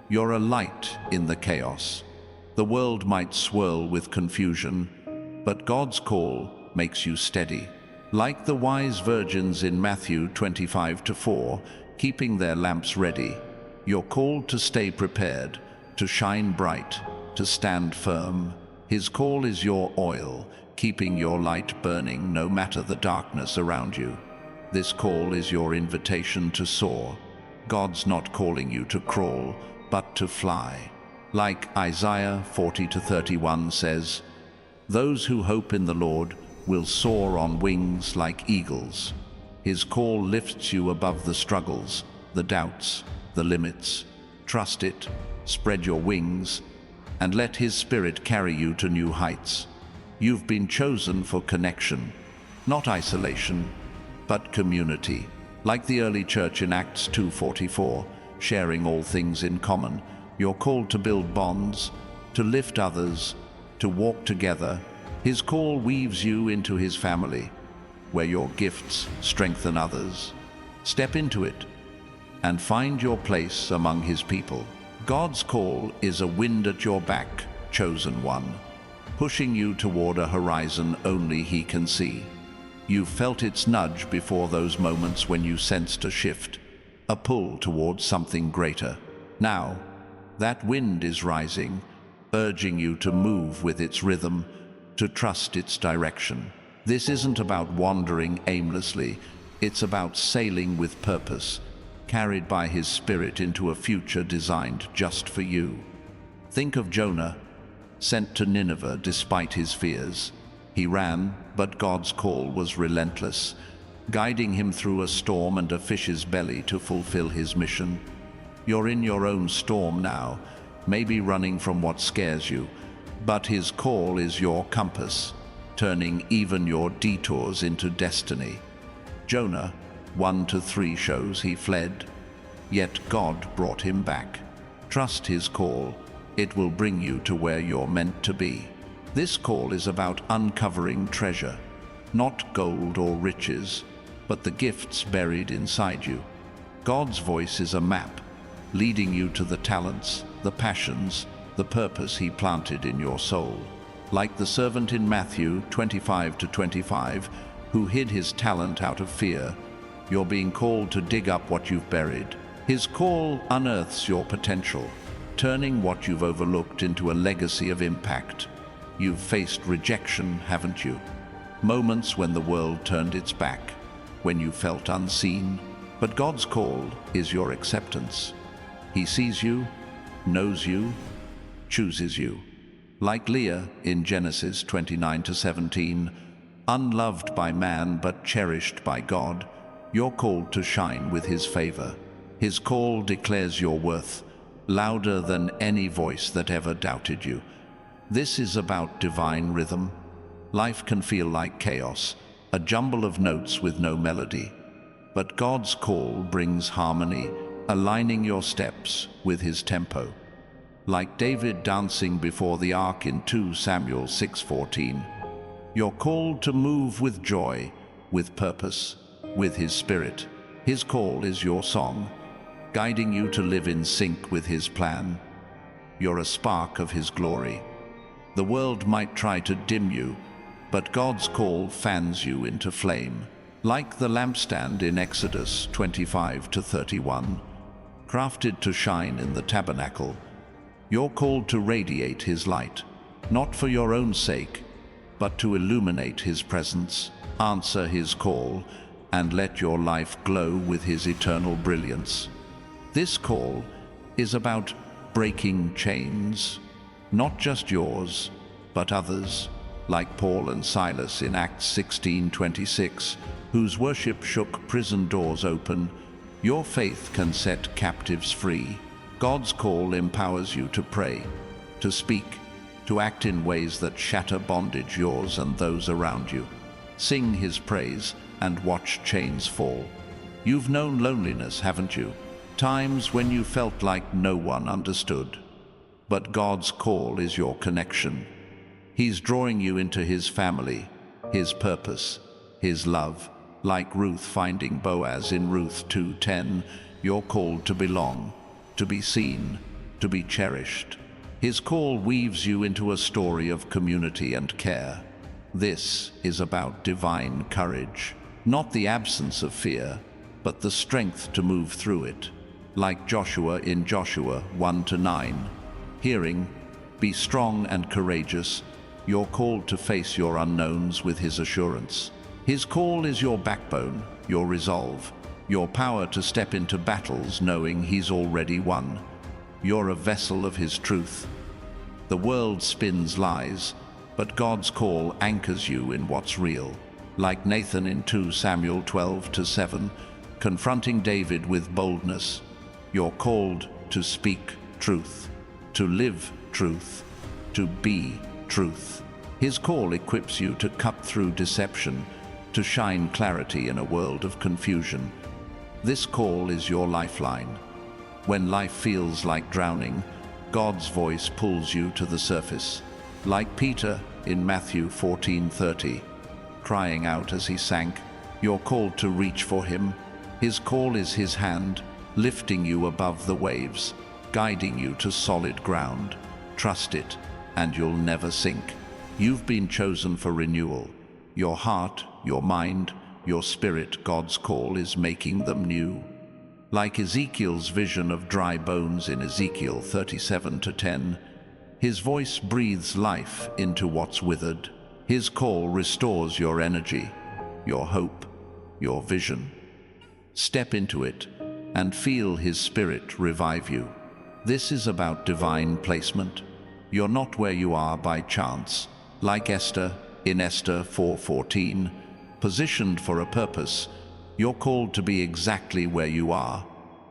[SPEAKER 1] You're a light in the chaos. The world might swirl with confusion, but God's call makes you steady. Like the wise virgins in Matthew 25-4, keeping their lamps ready, you're called to stay prepared, to shine bright, to stand firm. His call is your oil, keeping your light burning no matter the darkness around you. This call is your invitation to soar. God's not calling you to crawl, but to fly. Like Isaiah 40-31 says, those who hope in the Lord will soar on wings like eagles. His call lifts you above the struggles, the doubts, the limits. Trust it, spread your wings, and let His Spirit carry you to new heights. You've been chosen for connection, not isolation, but community. Like the early church in Acts 2:44, sharing all things in common, you're called to build bonds, to lift others, to walk together. His call weaves you into His family, where your gifts strengthen others. Step into it and find your place among His people. God's call is a wind at your back, chosen one, pushing you toward a horizon only He can see. You've felt its nudge before, those moments when you sensed a shift, a pull towards something greater. Now, that wind is rising, urging you to move with its rhythm, to trust its direction. This isn't about wandering aimlessly, it's about sailing with purpose, carried by His Spirit into a future designed just for you. Think of Jonah, sent to Nineveh despite his fears. He ran, but God's call was relentless, guiding him through a storm and a fish's belly to fulfill his mission. You're in your own storm now, maybe running from what scares you, but his call is your compass, turning even your detours into destiny. Jonah 1-3 shows he fled, yet God brought him back. Trust his call. It will bring you to where you're meant to be. This call is about uncovering treasure, not gold or riches, but the gifts buried inside you. God's voice is a map, leading you to the talents, the passions, the purpose he planted in your soul. Like the servant in Matthew 25-25, who hid his talent out of fear, you're being called to dig up what you've buried. His call unearths your potential, turning what you've overlooked into a legacy of impact. You've faced rejection, haven't you? Moments when the world turned its back, when you felt unseen. But God's call is your acceptance. He sees you, knows you, chooses you. Like Leah in Genesis 29-17, unloved by man but cherished by God, you're called to shine with his favor. His call declares your worth, louder than any voice that ever doubted you. This is about divine rhythm. Life can feel like chaos, a jumble of notes with no melody. But God's call brings harmony, aligning your steps with his tempo. Like David dancing before the ark in 2 Samuel 6:14, you're called to move with joy, with purpose, with his spirit. His call is your song, guiding you to live in sync with his plan. You're a spark of his glory. The world might try to dim you, but God's call fans you into flame. Like the lampstand in Exodus 25-31, crafted to shine in the tabernacle, you're called to radiate his light, not for your own sake, but to illuminate his presence, answer his call, and let your life glow with his eternal brilliance. This call is about breaking chains, not just yours, but others, like Paul and Silas in Acts 16:26, whose worship shook prison doors open. Your faith can set captives free. God's call empowers you to pray, to speak, to act in ways that shatter bondage, yours and those around you. Sing his praise and watch chains fall. You've known loneliness, haven't you? Times when you felt like no one understood. But God's call is your connection. He's drawing you into his family, his purpose, his love. Like Ruth finding Boaz in Ruth 2:10, you're called to belong, to be seen, to be cherished. His call weaves you into a story of community and care. This is about divine courage, not the absence of fear, but the strength to move through it. Like Joshua in Joshua 1-9, hearing, "Be strong and courageous," you're called to face your unknowns with his assurance. His call is your backbone, your resolve, your power to step into battles knowing he's already won. You're a vessel of his truth. The world spins lies, but God's call anchors you in what's real. Like Nathan in 2 Samuel 12-7, confronting David with boldness, you're called to speak truth, to live truth, to be truth. His call equips you to cut through deception, to shine clarity in a world of confusion. This call is your lifeline. When life feels like drowning, God's voice pulls you to the surface. Like Peter in Matthew 14:30, crying out as he sank, you're called to reach for him. His call is his hand, lifting you above the waves, guiding you to solid ground. Trust it, and you'll never sink. You've been chosen for renewal. Your heart, your mind, your spirit, God's call is making them new. Like Ezekiel's vision of dry bones in Ezekiel 37:10, his voice breathes life into what's withered. His call restores your energy, your hope, your vision. Step into it and feel his spirit revive you. This is about divine placement. You're not where you are by chance. Like Esther in Esther 4:14, positioned for a purpose, you're called to be exactly where you are,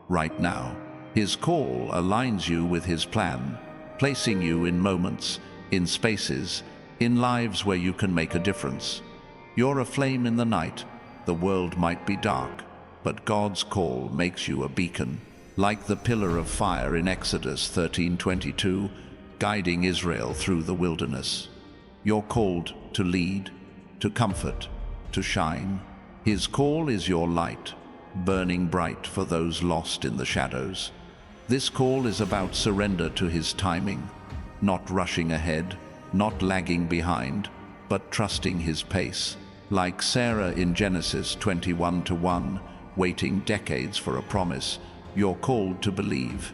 [SPEAKER 1] right now. His call aligns you with his plan, placing you in moments, in spaces, in lives where you can make a difference. You're a flame in the night. The world might be dark, but God's call makes you a beacon, like the pillar of fire in Exodus 13:22, guiding Israel through the wilderness. You're called to lead, to comfort, to shine. His call is your light, burning bright for those lost in the shadows. This call is about surrender to his timing, not rushing ahead, not lagging behind, but trusting his pace. Like Sarah in Genesis 21:1, waiting decades for a promise, you're called to believe.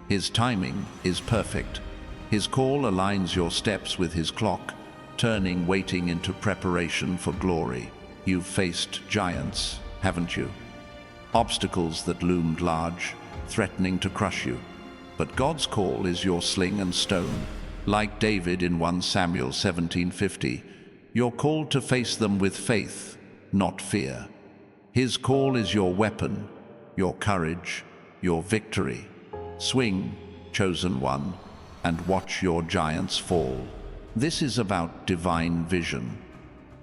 [SPEAKER 1] His timing is perfect. His call aligns your steps with his clock, turning waiting into preparation for glory. You've faced giants, haven't you? Obstacles that loomed large, threatening to crush you. But God's call is your sling and stone. Like David in 1 Samuel 17:50, you're called to face them with faith, not fear. His call is your weapon, your courage, your victory. Swing, chosen one, and watch your giants fall. This is about divine vision.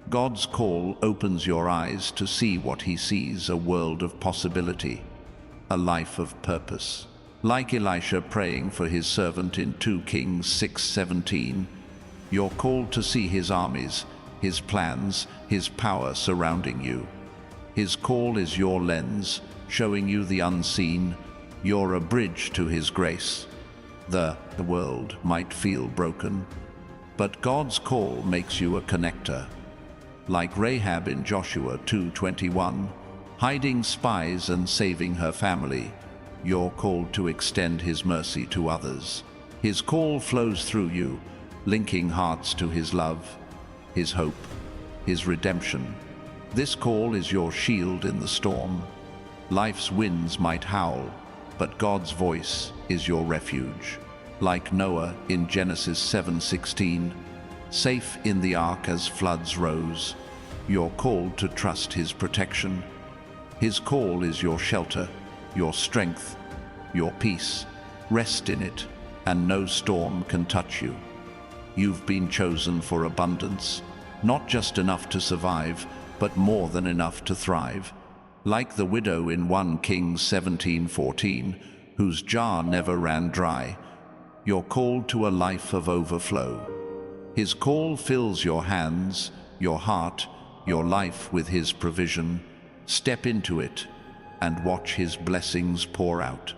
[SPEAKER 1] God's call opens your eyes to see what he sees, a world of possibility, a life of purpose. Like Elisha praying for his servant in 2 Kings 6:17, you're called to see his armies, his plans, his power surrounding you. His call is your lens, showing you the unseen. You're a bridge to his grace. The world might feel broken, but God's call makes you a connector. Like Rahab in Joshua 2:21, hiding spies and saving her family, you're called to extend his mercy to others. His call flows through you, linking hearts to his love, his hope, his redemption. This call is your shield in the storm. Life's winds might howl, but God's voice is your refuge. Like Noah in Genesis 7:16, safe in the ark as floods rose, you're called to trust his protection. His call is your shelter, your strength, your peace. Rest in it, and no storm can touch you. You've been chosen for abundance, not just enough to survive, but more than enough to thrive. Like the widow in 1 Kings 17:14, whose jar never ran dry, you're called to a life of overflow. His call fills your hands, your heart, your life with his provision. Step into it and watch his blessings pour out.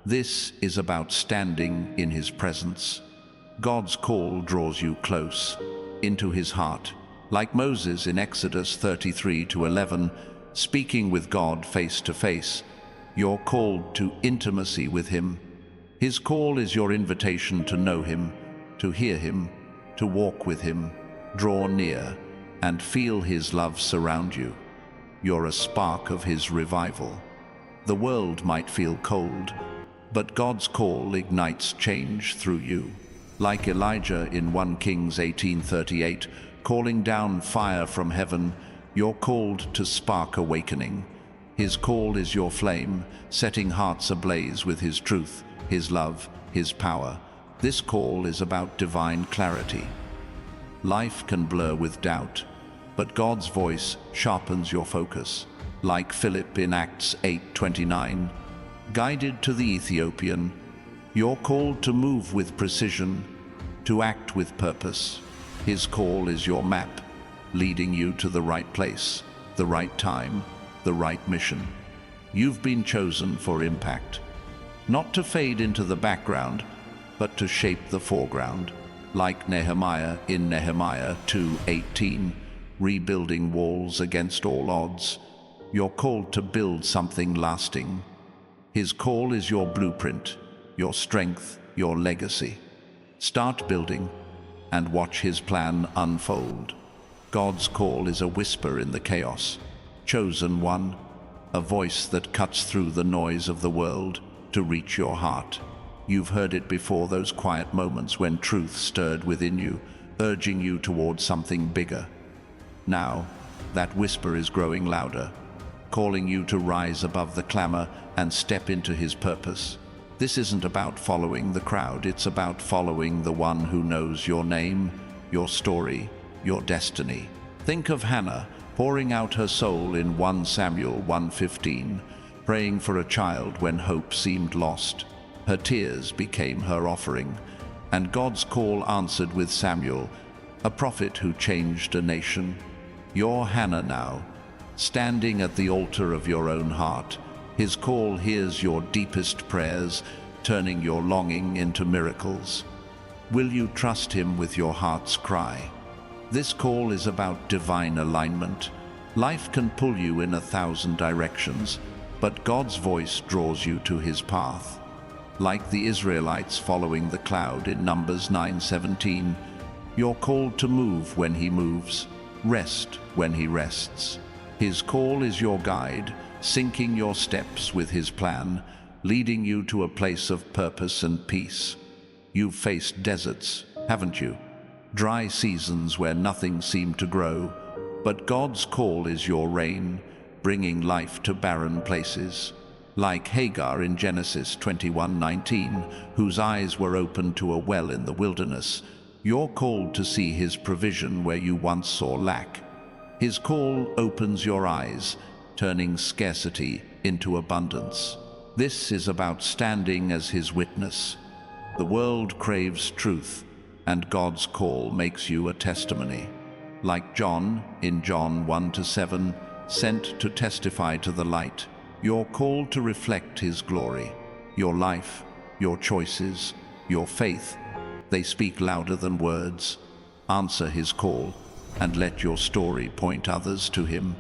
[SPEAKER 1] This is about standing in his presence. God's call draws you close, into his heart. Like Moses in Exodus 33:11, speaking with God face to face, you're called to intimacy with him. His call is your invitation to know him, to hear him, to walk with him, draw near, and feel his love surround you. You're a spark of his revival. The world might feel cold, but God's call ignites change through you. Like Elijah in 1 Kings 18:38, calling down fire from heaven, you're called to spark awakening. His call is your flame, setting hearts ablaze with his truth, his love, his power. This call is about divine clarity. Life can blur with doubt, but God's voice sharpens your focus. Like Philip in Acts 8:29, guided to the Ethiopian, you're called to move with precision, to act with purpose. His call is your map, leading you to the right place, the right time, the right mission. You've been chosen for impact, not to fade into the background, but to shape the foreground. Like Nehemiah in Nehemiah 2:18, rebuilding walls against all odds, you're called to build something lasting. His call is your blueprint, your strength, your legacy. Start building and watch his plan unfold. God's call is a whisper in the chaos. Chosen one, a voice that cuts through the noise of the world to reach your heart. You've heard it before, those quiet moments when truth stirred within you, urging you towards something bigger. Now, that whisper is growing louder, calling you to rise above the clamor and step into his purpose. This isn't about following the crowd, it's about following the one who knows your name, your story, your destiny. Think of Hannah pouring out her soul in 1 Samuel 1:15, praying for a child when hope seemed lost. Her tears became her offering, and God's call answered with Samuel, a prophet who changed a nation. You're Hannah now, standing at the altar of your own heart. His call hears your deepest prayers, turning your longing into miracles. Will you trust him with your heart's cry? This call is about divine alignment. Life can pull you in 1,000 directions, but God's voice draws you to his path. Like the Israelites following the cloud in Numbers 9:17, you're called to move when he moves, rest when he rests. His call is your guide, syncing your steps with his plan, leading you to a place of purpose and peace. You've faced deserts, haven't you? Dry seasons where nothing seemed to grow, but God's call is your rain, bringing life to barren places. Like Hagar in Genesis 21:19, whose eyes were opened to a well in the wilderness, you're called to see his provision where you once saw lack. His call opens your eyes, turning scarcity into abundance. This is about standing as his witness. The world craves truth, and God's call makes you a testimony. Like John in John 1-7, sent to testify to the light, you're called to reflect his glory. Your life, your choices, your faith, they speak louder than words. Answer his call, and let your story point others to him.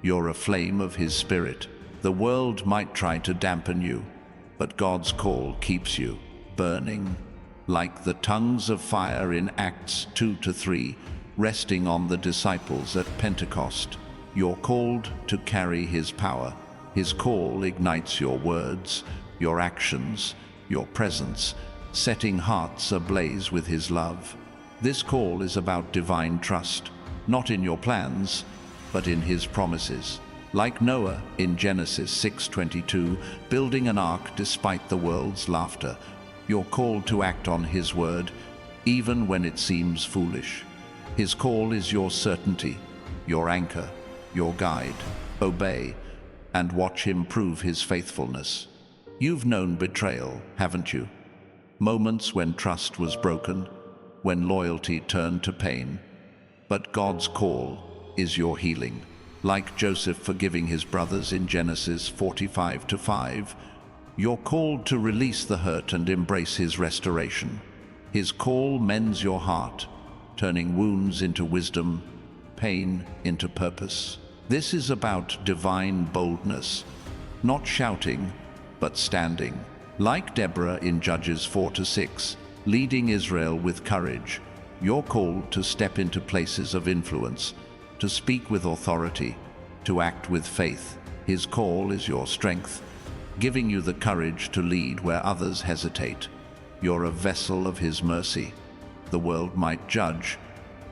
[SPEAKER 1] You're a flame of his spirit. The world might try to dampen you, but God's call keeps you burning. Like the tongues of fire in Acts 2-3, resting on the disciples at Pentecost, you're called to carry his power. His call ignites your words, your actions, your presence, setting hearts ablaze with his love. This call is about divine trust, not in your plans, but in his promises. Like Noah in Genesis 6:22, building an ark despite the world's laughter, you're called to act on his word, even when it seems foolish. His call is your certainty, your anchor, your guide. Obey, and watch him prove his faithfulness. You've known betrayal, haven't you? Moments when trust was broken, when loyalty turned to pain. But God's call is your healing. Like Joseph forgiving his brothers in Genesis 45:5, you're called to release the hurt and embrace his restoration. His call mends your heart, turning wounds into wisdom, pain into purpose. This is about divine boldness, not shouting, but standing. Like Deborah in Judges 4-6, leading Israel with courage, you're called to step into places of influence, to speak with authority, to act with faith. His call is your strength, giving you the courage to lead where others hesitate. You're a vessel of his mercy. The world might judge,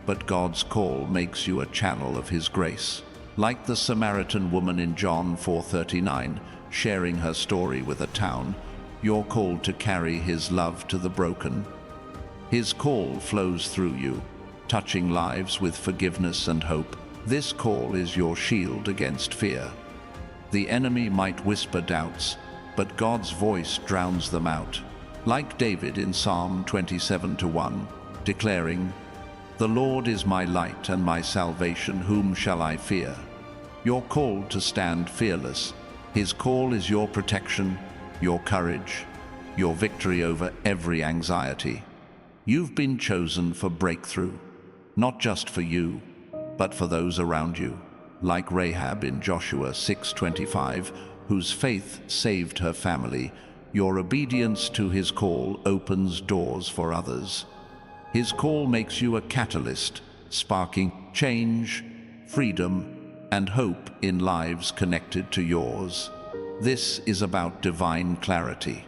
[SPEAKER 1] but God's call makes you a channel of his grace. Like the Samaritan woman in John 4:39, sharing her story with a town, you're called to carry his love to the broken. His call flows through you, touching lives with forgiveness and hope. This call is your shield against fear. The enemy might whisper doubts, but God's voice drowns them out. Like David in Psalm 27:1, declaring, "The Lord is my light and my salvation, whom shall I fear?" You're called to stand fearless. His call is your protection, your courage, your victory over every anxiety. You've been chosen for breakthrough, not just for you, but for those around you. Like Rahab in Joshua 6:25, whose faith saved her family, your obedience to his call opens doors for others. His call makes you a catalyst, sparking change, freedom, and hope in lives connected to yours. This is about divine clarity.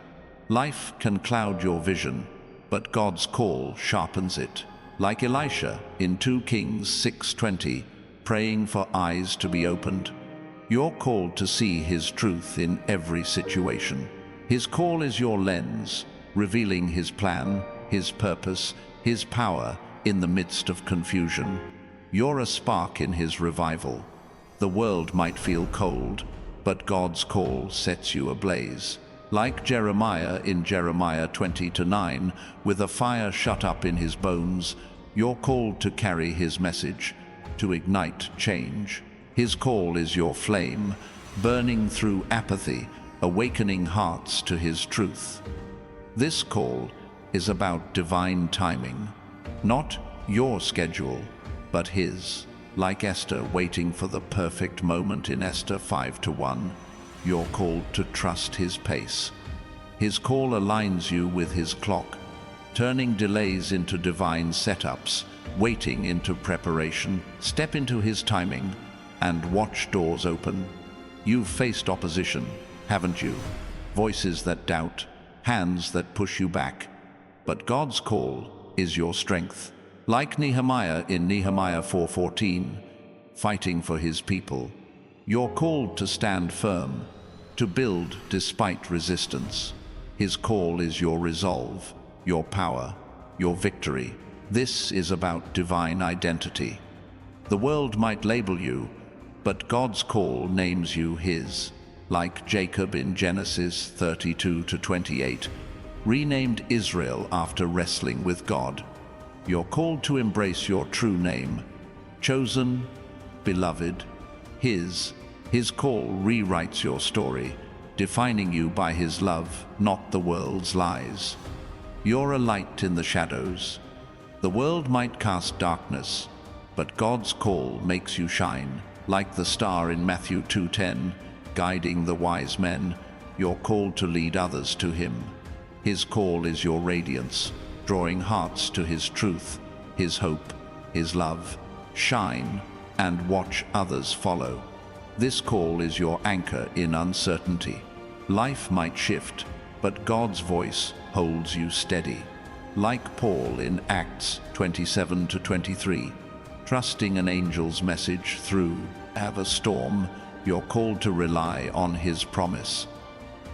[SPEAKER 1] Life can cloud your vision, but God's call sharpens it. Like Elisha in 2 Kings 6:20, praying for eyes to be opened. You're called to see His truth in every situation. His call is your lens, revealing His plan, His purpose, His power in the midst of confusion. You're a spark in His revival. The world might feel cold, but God's call sets you ablaze. Like Jeremiah in Jeremiah 20:9, with a fire shut up in his bones, you're called to carry His message, to ignite change. His call is your flame, burning through apathy, awakening hearts to His truth. This call is about divine timing, not your schedule, but His. Like Esther waiting for the perfect moment in Esther 5:1, you're called to trust His pace. His call aligns you with His clock, turning delays into divine setups, waiting into preparation. Step into His timing and watch doors open. You've faced opposition, haven't you? Voices that doubt, hands that push you back. But God's call is your strength. Like Nehemiah in Nehemiah 4:14, fighting for his people, you're called to stand firm, to build despite resistance. His call is your resolve, your power, your victory. This is about divine identity. The world might label you, but God's call names you His. Like Jacob in Genesis 32-28, renamed Israel after wrestling with God. You're called to embrace your true name, chosen, beloved, His. His call rewrites your story, defining you by His love, not the world's lies. You're a light in the shadows. The world might cast darkness, but God's call makes you shine. Like the star in Matthew 2:10, guiding the wise men, you're called to lead others to Him. His call is your radiance, drawing hearts to His truth, His hope, His love. Shine and watch others follow. This call is your anchor in uncertainty. Life might shift, but God's voice holds you steady. Like Paul in Acts 27-23, trusting an angel's message through a storm, you're called to rely on His promise.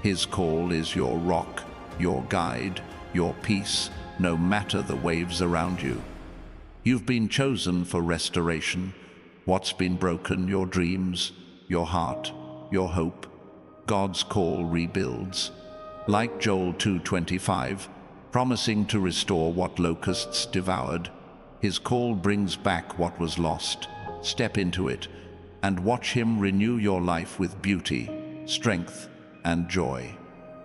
[SPEAKER 1] His call is your rock, your guide, your peace, no matter the waves around you. You've been chosen for restoration. What's been broken, your dreams, your heart, your hope, God's call rebuilds. Like Joel 2:25, promising to restore what locusts devoured, His call brings back what was lost. Step into it and watch Him renew your life with beauty, strength, and joy.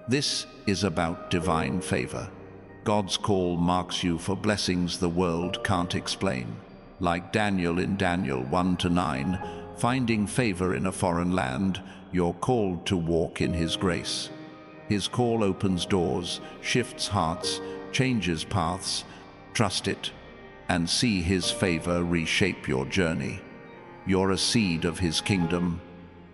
[SPEAKER 1] This is about divine favor. God's call marks you for blessings the world can't explain. Like Daniel in Daniel 1-9, finding favor in a foreign land, you're called to walk in His grace. His call opens doors, shifts hearts, changes paths. Trust it and see His favor reshape your journey. You're a seed of His kingdom.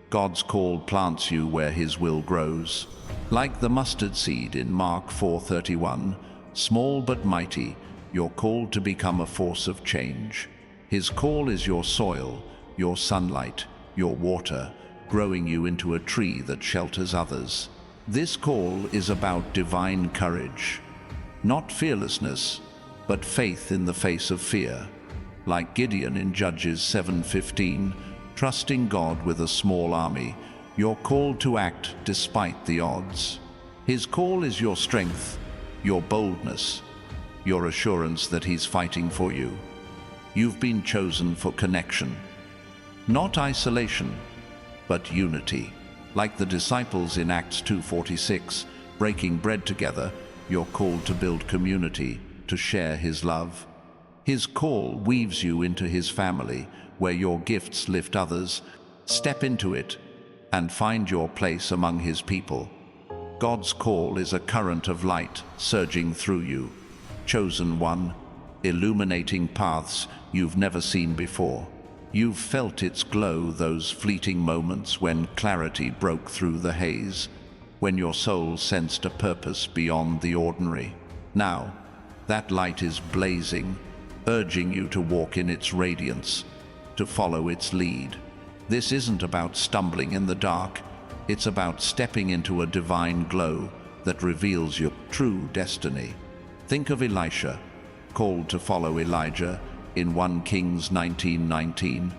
[SPEAKER 1] God's call plants you where His will grows. Like the mustard seed in Mark 4:31, small but mighty, you're called to become a force of change. His call is your soil, your sunlight, your water, growing you into a tree that shelters others. This call is about divine courage, not fearlessness, but faith in the face of fear. Like Gideon in Judges 7:15, trusting God with a small army, you're called to act despite the odds. His call is your strength, your boldness, your assurance that He's fighting for you. You've been chosen for connection, not isolation, but unity. Like the disciples in Acts 2:46, breaking bread together, you're called to build community, to share His love. His call weaves you into His family, where your gifts lift others. Step into it and find your place among His people. God's call is a current of light surging through you. Chosen one, illuminating paths you've never seen before. You've felt its glow those fleeting moments when clarity broke through the haze. when your soul sensed a purpose beyond the ordinary. Now, that light is blazing, urging you to walk in its radiance, to follow its lead. This isn't about stumbling in the dark, it's about stepping into a divine glow that reveals your true destiny. Think of Elisha, called to follow Elijah in 1 Kings 19:19,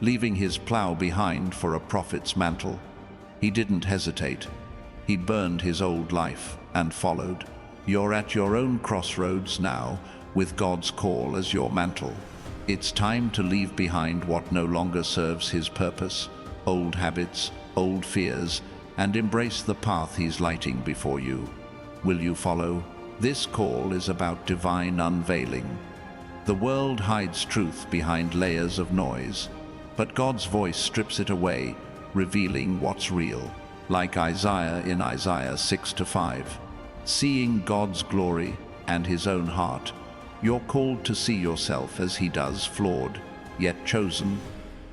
[SPEAKER 1] leaving his plow behind for a prophet's mantle. He didn't hesitate. He burned his old life and followed. You're at your own crossroads now, with God's call as your mantle. It's time to leave behind what no longer serves his purpose, old habits, old fears, and embrace the path he's lighting before you. Will you follow? This call is about divine unveiling. The world hides truth behind layers of noise, but God's voice strips it away, revealing what's real. Like Isaiah in Isaiah 6-5, seeing God's glory and his own heart, you're called to see yourself as he does, flawed, yet chosen,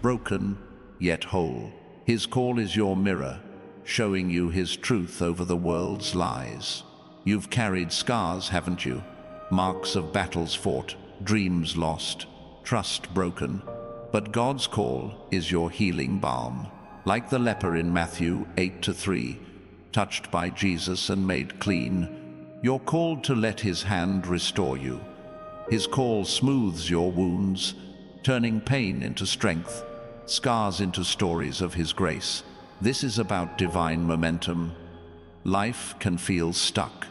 [SPEAKER 1] broken, yet whole. His call is your mirror, showing you his truth over the world's lies. You've carried scars, haven't you? Marks of battles fought, dreams lost, trust broken. But God's call is your healing balm. Like the leper in Matthew 8-3, touched by Jesus and made clean, you're called to let his hand restore you. His call smooths your wounds, turning pain into strength, scars into stories of his grace. This is about divine momentum. Life can feel stuck,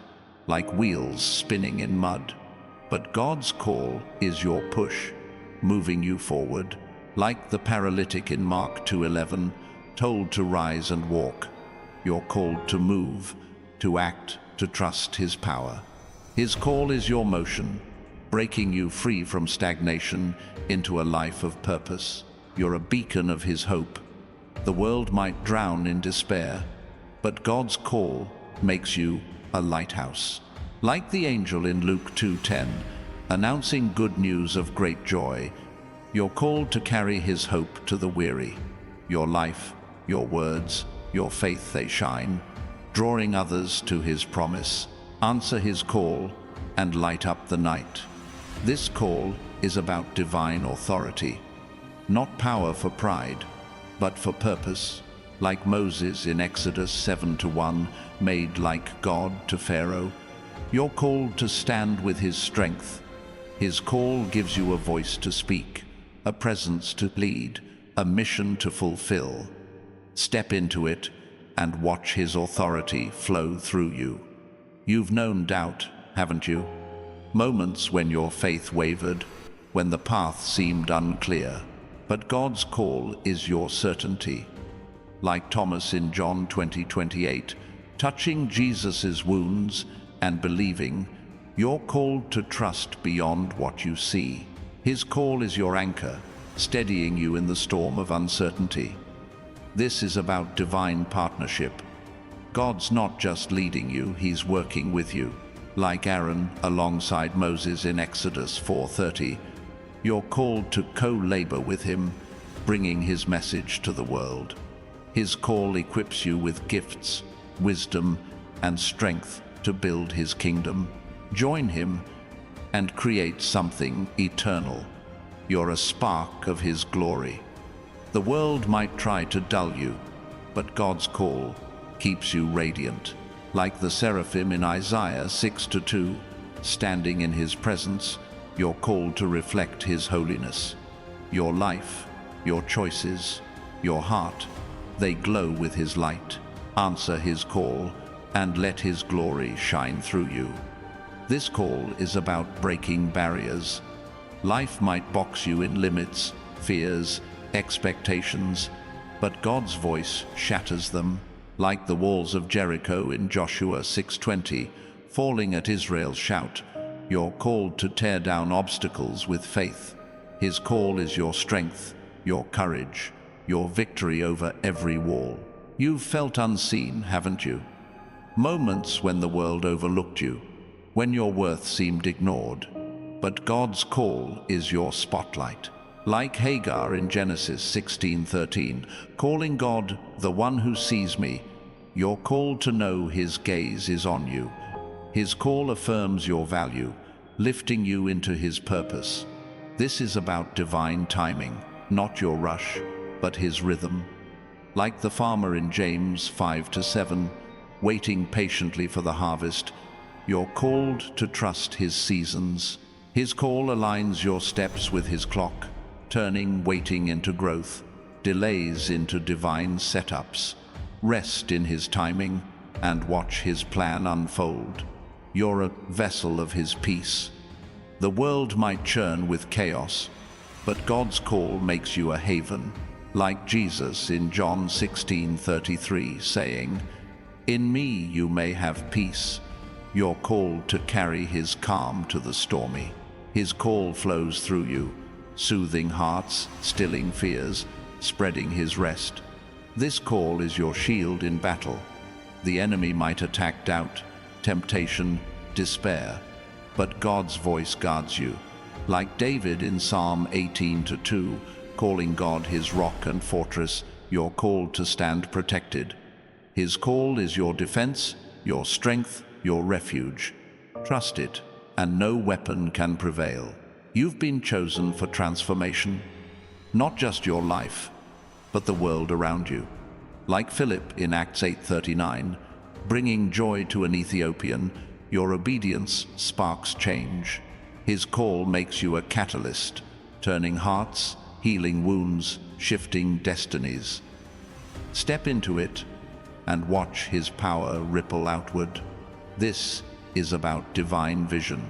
[SPEAKER 1] like wheels spinning in mud. But God's call is your push, moving you forward. Like the paralytic in Mark 2:11, told to rise and walk, you're called to move, to act, to trust his power. His call is your motion, breaking you free from stagnation into a life of purpose. You're a beacon of his hope. The world might drown in despair, but God's call makes you a lighthouse. Like the angel in Luke 2:10, announcing good news of great joy, you're called to carry his hope to the weary. Your life, your words, your faith, they shine, drawing others to his promise. Answer his call and light up the night. This call is about divine authority, not power for pride, but for purpose. Like Moses in Exodus 7-1, made like God to Pharaoh, you're called to stand with his strength. His call gives you a voice to speak, a presence to lead, a mission to fulfill. Step into it and watch his authority flow through you. You've known doubt, haven't you? Moments when your faith wavered, when the path seemed unclear. But God's call is your certainty. Like Thomas in John 20:28, touching Jesus' wounds and believing, you're called to trust beyond what you see. His call is your anchor, steadying you in the storm of uncertainty. This is about divine partnership. God's not just leading you, he's working with you. Like Aaron alongside Moses in Exodus 4:30, you're called to co-labor with him, bringing his message to the world. His call equips you with gifts, wisdom, and strength to build his kingdom. Join him and create something eternal. You're a spark of his glory. The world might try to dull you, but God's call keeps you radiant. Like the seraphim in Isaiah 6-2, standing in his presence, you're called to reflect his holiness. Your life, your choices, your heart, they glow with his light. Answer his call and let his glory shine through you. This call is about breaking barriers. Life might box you in limits, fears, expectations, but God's voice shatters them. Like the walls of Jericho in Joshua 6:20, falling at Israel's shout, you're called to tear down obstacles with faith. His call is your strength, your courage, your victory over every wall. You've felt unseen, haven't you? Moments when the world overlooked you, when your worth seemed ignored. But God's call is your spotlight. Like Hagar in Genesis 16:13, calling God the one who sees me, You're called to know His gaze is on you. His call affirms your value, lifting you into His purpose. This is about divine timing, not your rush, but His rhythm. Like the farmer in James 5-7, waiting patiently for the harvest, you're called to trust His seasons. His call aligns your steps with His clock, turning waiting into growth, delays into divine setups. Rest in His timing and watch His plan unfold. You're a vessel of His peace. The world might churn with chaos, but God's call makes you a haven, like Jesus in John 16:33, saying, "In me you may have peace." You're called to carry His calm to the stormy. His call flows through you, soothing hearts, stilling fears, spreading His rest. This call is your shield in battle. The enemy might attack doubt, temptation, despair, but God's voice guards you. Like David in Psalm 18:2, calling God his rock and fortress, you're called to stand protected. His call is your defense, your strength, your refuge. Trust it, and no weapon can prevail. You've been chosen for transformation, not just your life, but the world around you. Like Philip in Acts 8:39, bringing joy to an Ethiopian, your obedience sparks change. His call makes you a catalyst, turning hearts, healing wounds, shifting destinies. Step into it and watch His power ripple outward. This is about divine vision.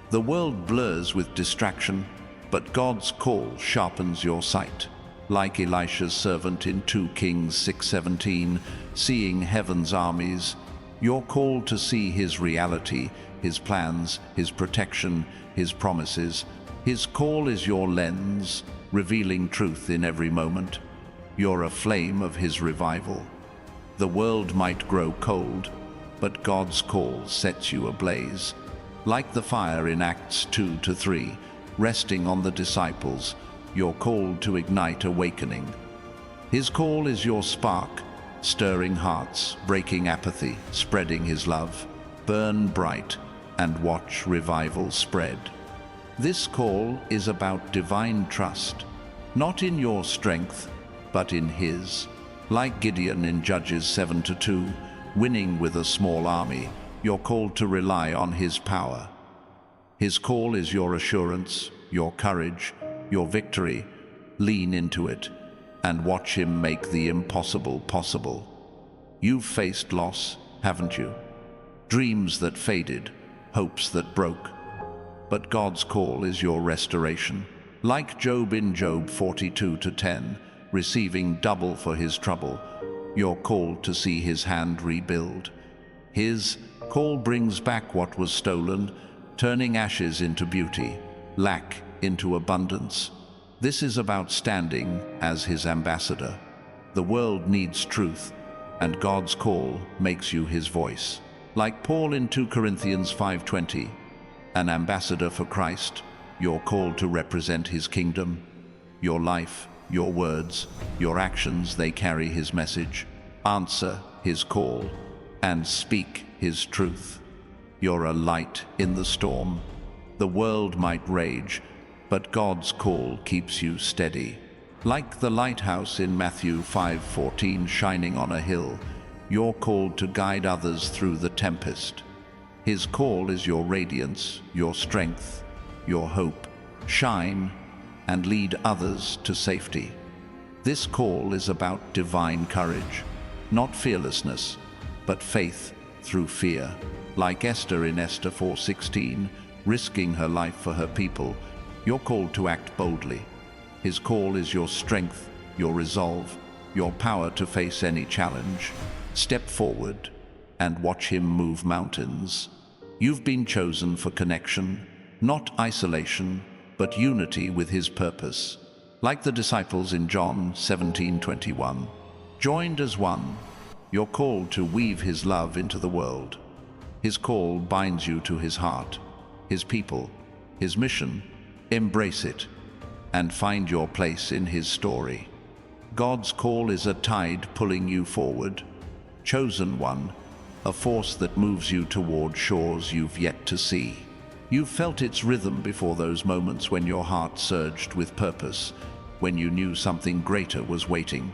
[SPEAKER 1] The world blurs with distraction, but God's call sharpens your sight. Like Elisha's servant in 2 Kings 6:17, seeing heaven's armies, you're called to see His reality, His plans, His protection, His promises. His call is your lens, revealing truth in every moment. You're a flame of His revival. The world might grow cold, but God's call sets you ablaze. Like the fire in Acts 2-3, resting on the disciples, you're called to ignite awakening. His call is your spark, stirring hearts, breaking apathy, spreading His love. Burn bright and watch revival spread. This call is about divine trust, not in your strength, but in His. Like Gideon in Judges 7-2, winning with a small army, you're called to rely on His power. His call is your assurance, your courage, your victory. Lean into it and watch Him make the impossible possible. You've faced loss, haven't you? Dreams that faded, hopes that broke. But God's call is your restoration. Like Job in Job 42-10, receiving double for his trouble, you're called to see His hand rebuild. His call brings back what was stolen, turning ashes into beauty, lack into abundance. This is about standing as His ambassador. The world needs truth, and God's call makes you His voice. Like Paul in 2 Corinthians 5:20, an ambassador for Christ, you're called to represent His kingdom. Your life, your words, your actions, they carry His message. Answer His call and speak His truth. You're a light in the storm. The world might rage, but God's call keeps you steady. Like the lighthouse in Matthew 5:14 shining on a hill, you're called to guide others through the tempest. His call is your radiance, your strength, your hope. Shine and lead others to safety. This call is about divine courage, not fearlessness, but faith through fear. Like Esther in Esther 4:16, risking her life for her people, you're called to act boldly. His call is your strength, your resolve, your power to face any challenge. Step forward and watch Him move mountains. You've been chosen for connection, not isolation, but unity with His purpose. Like the disciples in John 17:21, joined as one, you're called to weave His love into the world. His call binds you to His heart, His people, His mission. Embrace it and find your place in His story. God's call is a tide pulling you forward. chosen one, a force that moves you toward shores you've yet to see. You've felt its rhythm before, those moments when your heart surged with purpose, when you knew something greater was waiting.